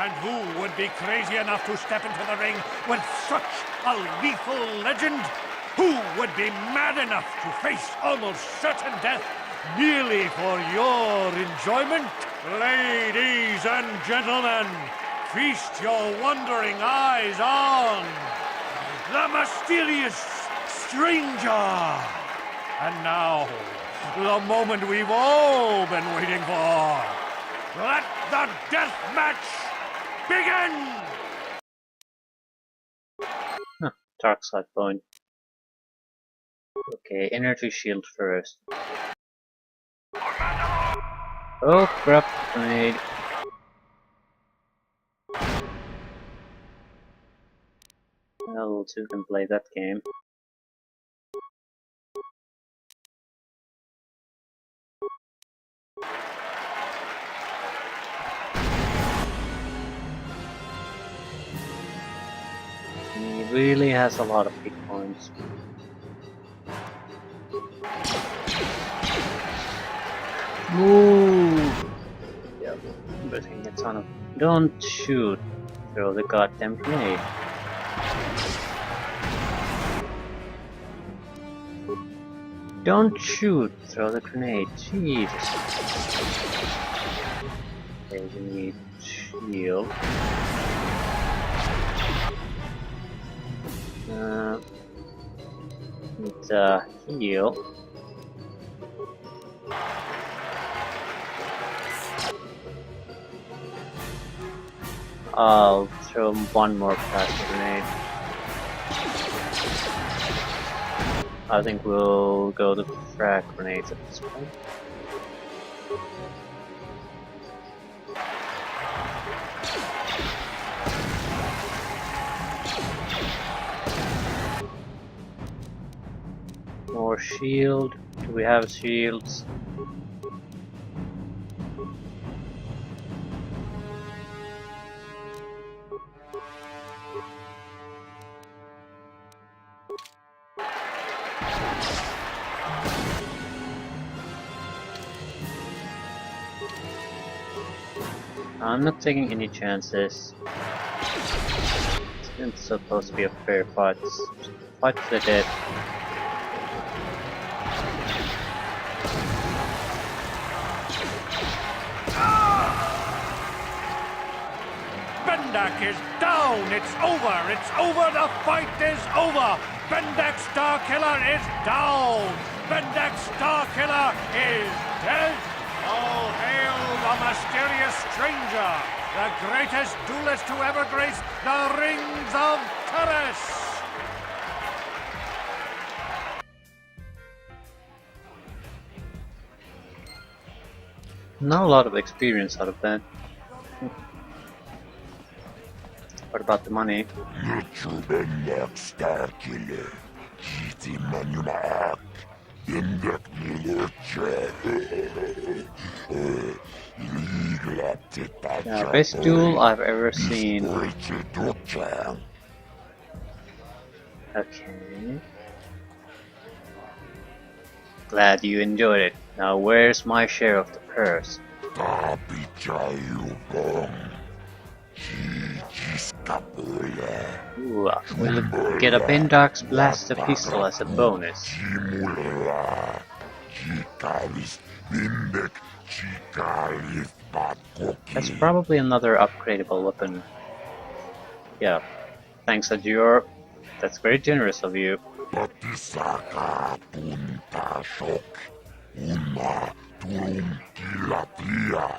And who would be crazy enough to step into the ring with such a lethal legend? Who would be mad enough to face almost certain death merely for your enjoyment? Ladies and gentlemen, feast your wondering eyes on the mysterious stranger. And now, the moment we've all been waiting for. Let the death match begin! Dark side point. Okay, energy shield first. Oh crap, grenade. Well, 2 can play that game. He really has a lot of hit points. Move! Yep, but he gets on a... Don't shoot! Throw the goddamn grenade. Don't shoot! Throw the grenade. Jesus. Okay, we need shield. Need heal. I'll throw one more plasma grenade. I think we'll go to frag grenades at this point. More shield. Do we have shields? I'm not taking any chances. isn't supposed to be a fair fight. It's fight to the death. Bendak is down! It's over! It's over! The fight is over! Bendak Starkiller is down! Bendak Starkiller is dead! All hail the mysterious stranger! The greatest duelist to ever grace the rings of Terrace! Not a lot of experience out of that. What about the money? Bendak Starkiller. Giti Manumak. Bendak Yeah, best duel I've ever seen. Okay. Glad you enjoyed it. Now where's my share of the purse? Ooh, we'll get a Bendark's Blaster pistol as a bonus. That's probably another upgradable weapon. Yeah, thanks Adjure. That's very generous of you. Una turum kilatia.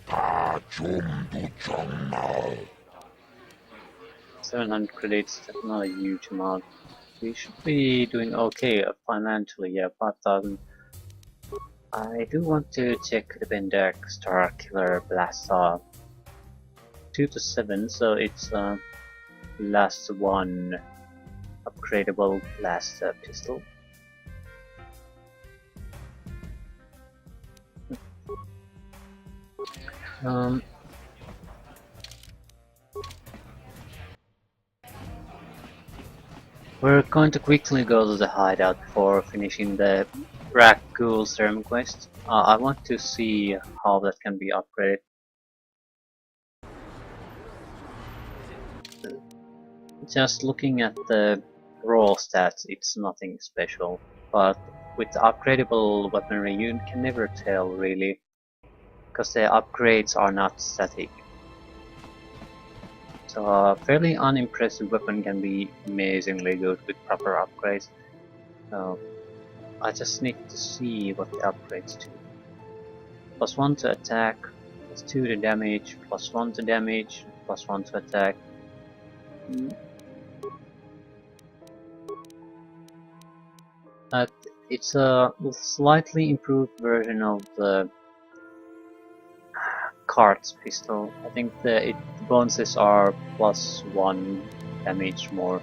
Ta chum du chongnal. 700 credits, that's not a huge amount. We should be doing okay financially, yeah, 5,000. I do want to check the Bendak Starkiller Blaster. 2 to 7, so it's last one upgradable blaster pistol. We're going to quickly go to the hideout before finishing the Ragul Serum quest. I want to see how that can be upgraded. Just looking at the raw stats, it's nothing special, but with the upgradable weaponry you can never tell really, because the upgrades are not static. So a fairly unimpressive weapon can be amazingly good with proper upgrades. So I just need to see what the upgrades do. +1 to attack, +2 to damage, +1 to damage, +1 to attack. It's a slightly improved version of the Cart's pistol. I think the bonuses are +1 damage more.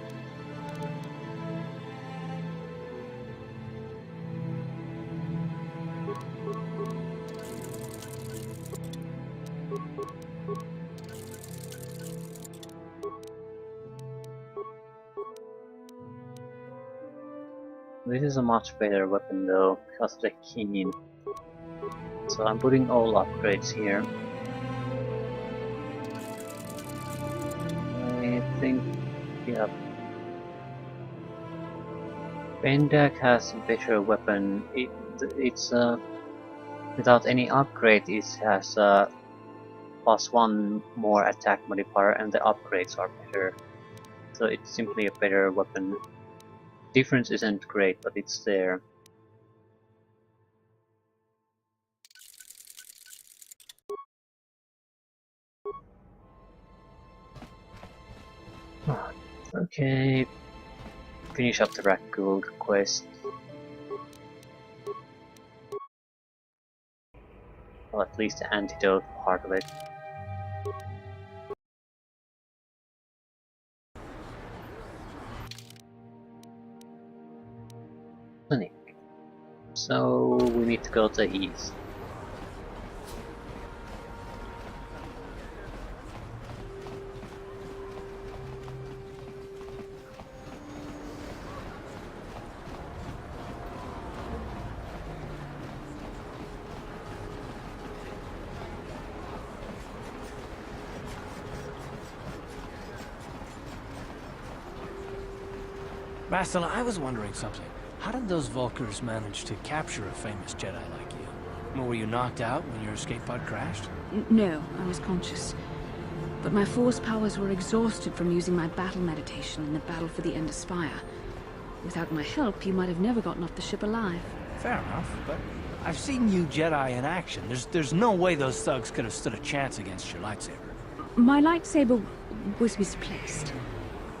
This is a much better weapon though, because of the keen. So I'm putting all upgrades here. I think, yeah, Bendak has a better weapon. It's without any upgrade, it has a +1 more attack modifier, and the upgrades are better. So it's simply a better weapon. Difference isn't great, but it's there. Okay, finish up the Ragul quest. Well, at least the antidote part of it. Clinic. So we need to go to the east. Bastila, I was wondering something. How did those Vulkars manage to capture a famous Jedi like you? Were you knocked out when your escape pod crashed? No, I was conscious. But my force powers were exhausted from using my battle meditation in the battle for the Ender Spire. Without my help, you might have never gotten off the ship alive. Fair enough, but I've seen you Jedi in action. There's no way those thugs could have stood a chance against your lightsaber. My lightsaber was misplaced.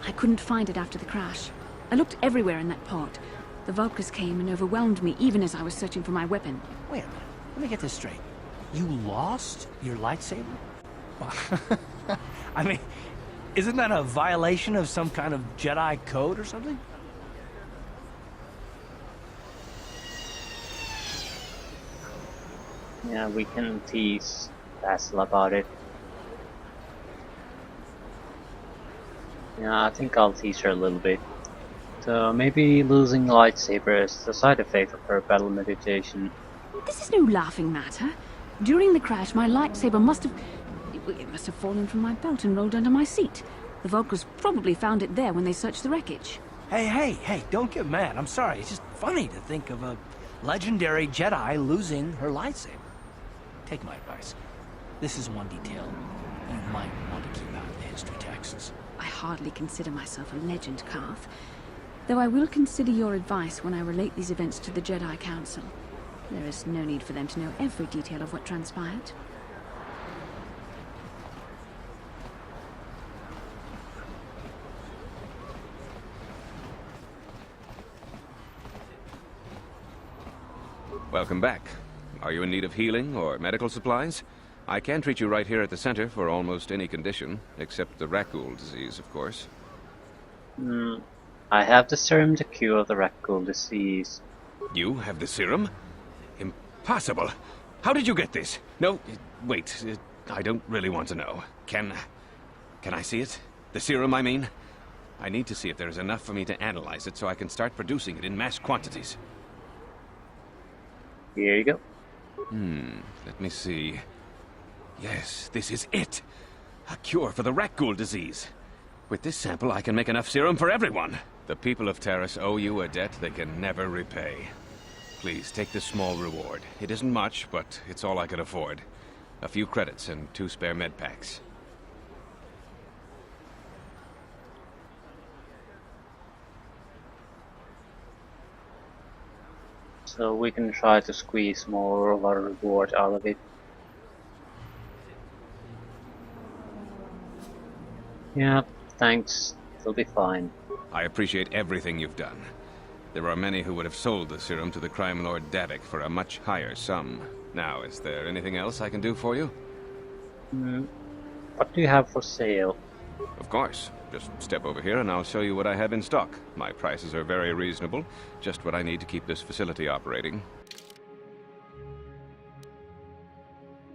I couldn't find it after the crash. I looked everywhere in that pod. The Vulkars came and overwhelmed me even as I was searching for my weapon. Wait a minute. Let me get this straight. You lost your lightsaber? I mean, isn't that a violation of some kind of Jedi code or something? Yeah, we can tease Basil about it. Yeah, I think I'll tease her a little bit. So maybe losing lightsaber is the side effect of her battle meditation. This is no laughing matter. During the crash, my lightsaber must have fallen from my belt and rolled under my seat. The Vulkars probably found it there when they searched the wreckage. Hey, don't get mad. I'm sorry. It's just funny to think of a legendary Jedi losing her lightsaber. Take my advice. This is one detail you might want to keep out of the history texts. I hardly consider myself a legend, Carth. Though I will consider your advice when I relate these events to the Jedi Council. There is no need for them to know every detail of what transpired. Welcome back. Are you in need of healing or medical supplies? I can treat you right here at the center for almost any condition, except the Rakul disease, of course. I have the serum to cure the Rakul disease. You have the serum? Impossible! How did you get this? No, wait, I don't really want to know. Can I see it? The serum, I mean? I need to see if there is enough for me to analyze it so I can start producing it in mass quantities. Here you go. Let me see. Yes, this is it! A cure for the Rakul disease. With this sample, I can make enough serum for everyone. The people of Terrace owe you a debt they can never repay. Please, take this small reward. It isn't much, but it's all I could afford. A few credits and 2 spare med packs. So we can try to squeeze more of a reward out of it. Yeah, thanks. It'll be fine. I appreciate everything you've done. There are many who would have sold the serum to the crime lord Davik for a much higher sum. Now, is there anything else I can do for you? What do you have for sale? Of course. Just step over here and I'll show you what I have in stock. My prices are very reasonable. Just what I need to keep this facility operating.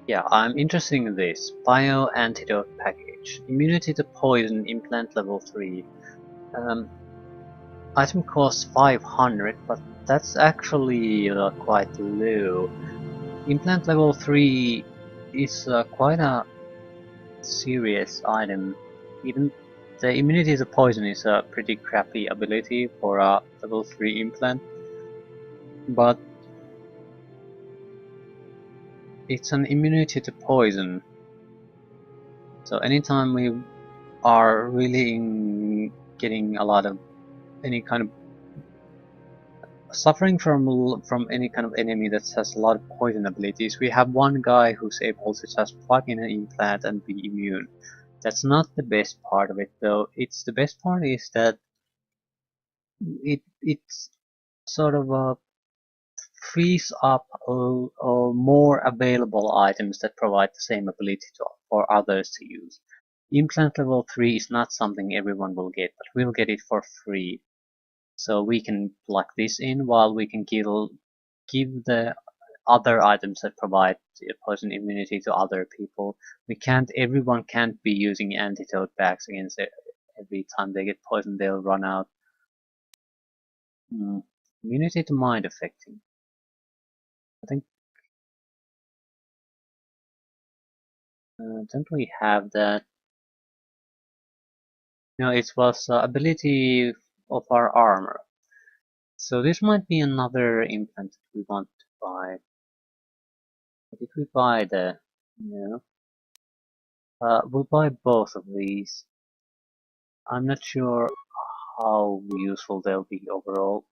Yeah, I'm interested in this. Bio antidote package. Immunity to poison, implant level 3. Item costs 500, but that's actually quite low. Implant level 3 is quite a serious item. Even the immunity to poison is a pretty crappy ability for a level 3 implant, but it's an immunity to poison. So anytime we are really getting a lot of any kind of suffering from any kind of enemy that has a lot of poison abilities, we have one guy who's able to just plug in an implant and be immune. That's not the best part of it, though. It's the best part is that it's sort of frees up more available items that provide the same ability for others to use. Implant level 3 is not something everyone will get, but we'll get it for free. So we can plug this in while we can give the other items that provide poison immunity to other people. Everyone can't be using antidote bags against it. Every time they get poisoned, they'll run out. Immunity to mind affecting. I think. Don't we have that? No, it was ability of our armor. So this might be another implant we want to buy. But if we buy the, we'll buy both of these. I'm not sure how useful they'll be overall.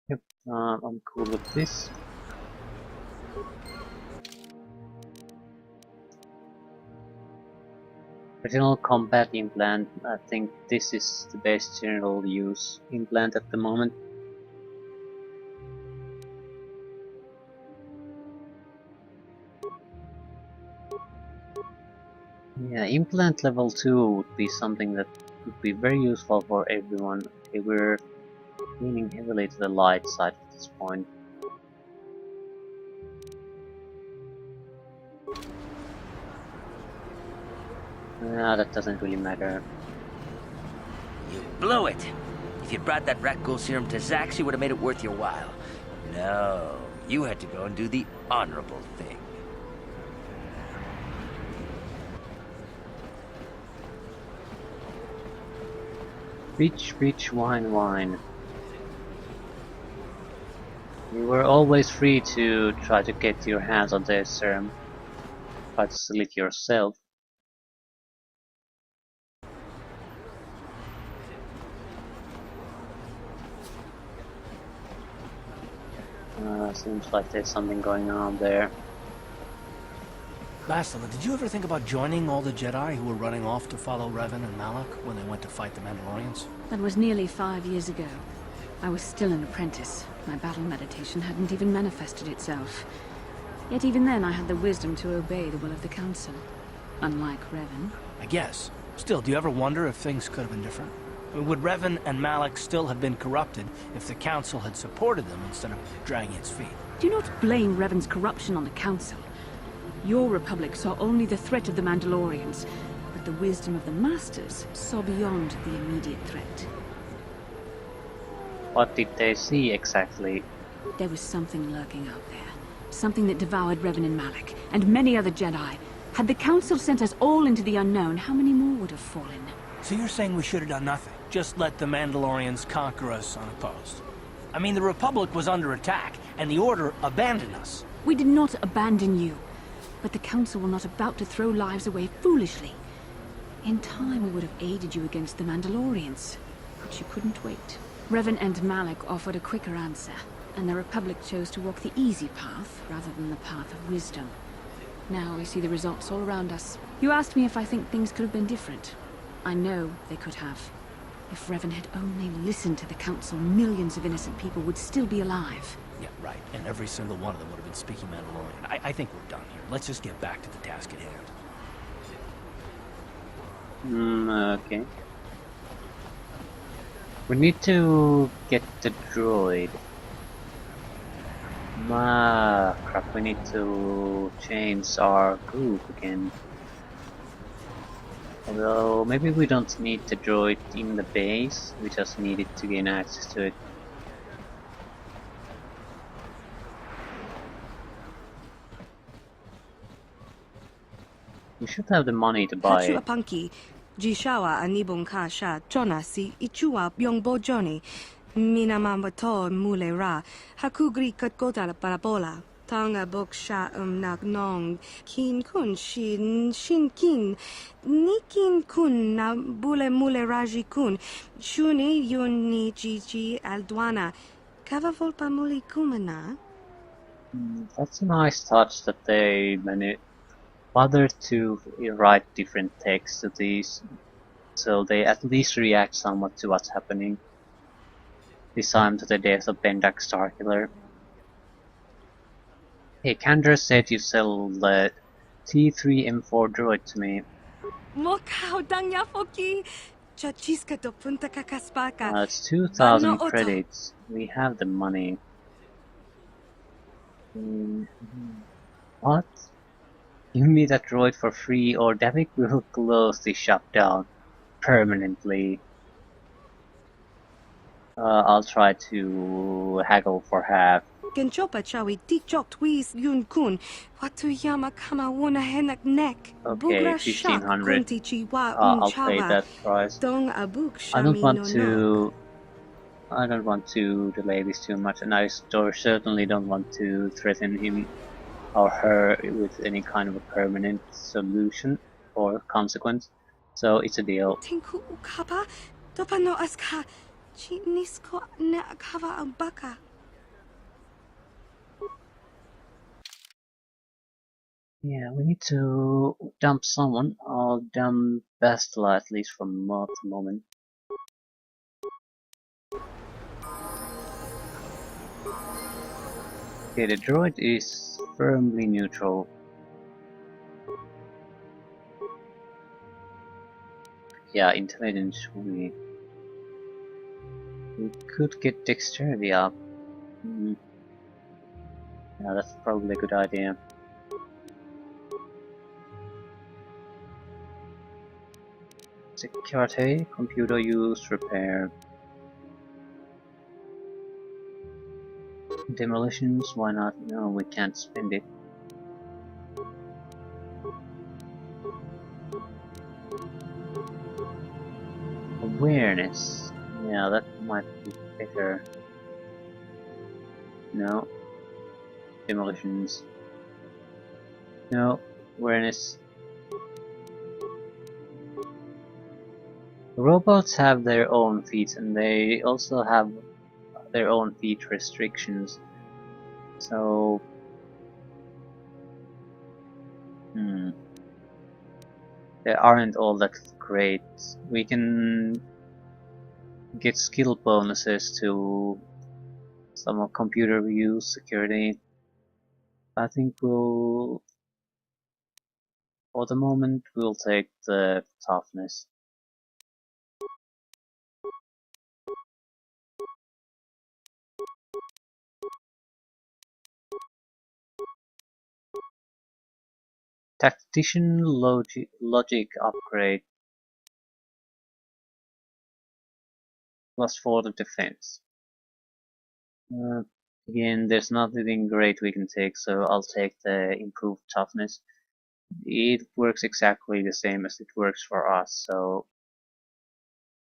Yep, I'm cool with this. Regional combat implant, I think this is the best general use implant at the moment. Yeah, implant level 2 would be something that would be very useful for everyone. Okay, we're leaning heavily to the light side at this point. That doesn't really matter. You blew it! If you brought that rat ghoul serum to Zax, you would have made it worth your while. No, you had to go and do the honorable thing. Rich, rich wine, wine. You were always free to try to get your hands on this serum. Try to sell it yourself. Seems like there's something going on there. Bastila, did you ever think about joining all the Jedi who were running off to follow Revan and Malak when they went to fight the Mandalorians? That was nearly 5 years ago. I was still an apprentice. My battle meditation hadn't even manifested itself. Yet even then I had the wisdom to obey the will of the Council. Unlike Revan. I guess. Still, do you ever wonder if things could have been different? Would Revan and Malak still have been corrupted if the Council had supported them instead of dragging its feet? Do not blame Revan's corruption on the Council. Your Republic saw only the threat of the Mandalorians, but the wisdom of the Masters saw beyond the immediate threat. What did they see exactly? There was something lurking out there. Something that devoured Revan and Malak, and many other Jedi. Had the Council sent us all into the unknown, how many more would have fallen? So you're saying we should have done nothing? Just let the Mandalorians conquer us unopposed? I mean, the Republic was under attack, and the Order abandoned us. We did not abandon you. But the Council were not about to throw lives away foolishly. In time, we would have aided you against the Mandalorians. But you couldn't wait. Revan and Malak offered a quicker answer, and the Republic chose to walk the easy path rather than the path of wisdom. Now we see the results all around us. You asked me if I think things could have been different. I know they could have. If Revan had only listened to the Council, millions of innocent people would still be alive. Yeah, right. And every single one of them would have been speaking Mandalorian. I think we're done here. Let's just get back to the task at hand. Okay. We need to get the droid. Crap, we need to change our group again. Although, maybe we don't need the droid in the base, we just need it to gain access to it. We should have the money to buy it. Punky, Jishawa anibong kasha, chona si ichua byong bojoni, minamamato mule ra, hakugri katkota la parabola, tanga boksha nagnong, kin kun shin kin, nikin kun na bule mule raji kun, shuni yun ni jiji aldwana, kavavolpa muli kumana. That's a nice touch that they bother to write different text to these, so they at least react somewhat to what's happening. This time to the death of Bendak Starkiller. Hey, Kandra said you sell the T3M4 droid to me. Mokao danya foki, chachiska do punta kakaspaka. It's 2,000 credits. We have the money. What? Give me that droid for free or Davik will close this shop down. permanently. I'll try to haggle for half. Genchopa chawi tikjok twis yun kun. Watu yama kama wona henak nek. Okay, Bugra shak 1500. kunti chiwa I'll pay chawa. that price. Dong abuk I don't shami want no no. to. I don't want to delay this too much, and I certainly don't want to threaten him or her with any kind of a permanent solution or consequence. So it's a deal. Tinku ukapa dopa no aska. Chi nisko na akava abaka. Yeah, we need to dump someone. I'll dump Bastila at least for the moment. Okay, the droid is firmly neutral. Yeah, intelligence we could get dexterity up. Yeah, that's probably a good idea. Security, computer use, repair. Demolitions, why not? No, we can't spend it. Awareness. Yeah, that might be better. No. Demolitions. No. Awareness. Robots have their own feats, and they also have their own feat restrictions. So, they aren't all that great. We can get skill bonuses to some of computer use, security. I think we'll, for the moment, we'll take the toughness. Tactician logic upgrade +4 to defense. Again, there's nothing great we can take, so I'll take the improved toughness. It works exactly the same as it works for us, so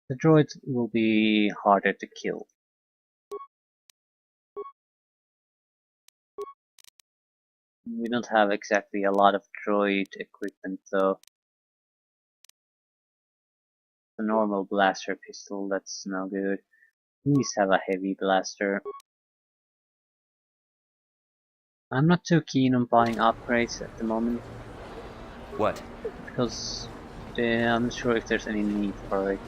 the droid will be harder to kill. We don't have exactly a lot of droid equipment though. The normal blaster pistol, that's no good. Please have a heavy blaster. I'm not too keen on buying upgrades at the moment. What? Because I'm not sure if there's any need for it.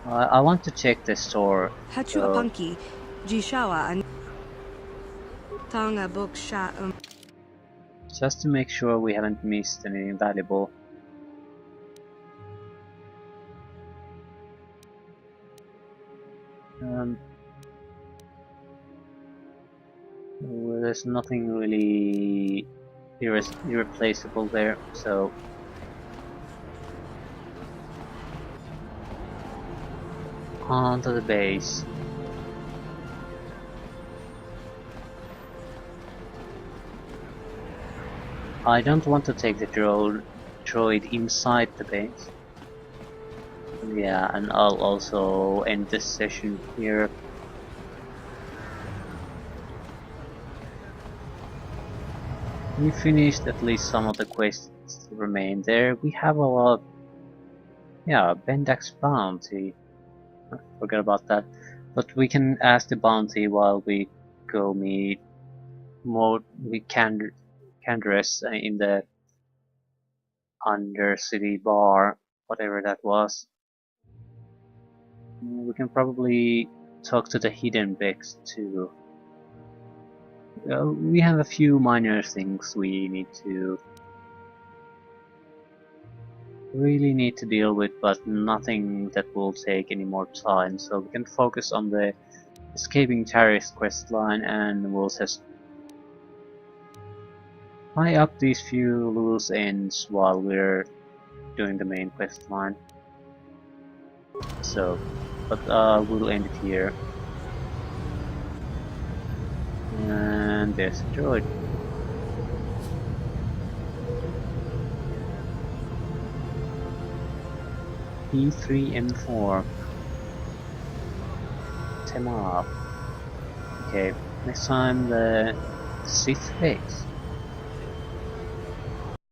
I want to check the store. Hachu apunki. Jishawa and Tonga book sha Just to make sure we haven't missed anything valuable. Well, there's nothing really irreplaceable there, so onto the base. I don't want to take the droid inside the base. Yeah, and I'll also end this session here. We finished at least some of the quests that remain there. We have a lot. Yeah, Bendak's bounty. I forgot about that. But we can ask the bounty while we go meet Canderous in the Undercity bar, whatever that was. We can probably talk to the Hidden Becks too. We have a few minor things we really need to deal with, but nothing that will take any more time, so we can focus on the escaping terrorist quest line, and we'll just tie up these few loose ends while we're doing the main quest line. So, but we'll end it here. And there's the droid. P3M4. Him up. Okay, next time the Sith base.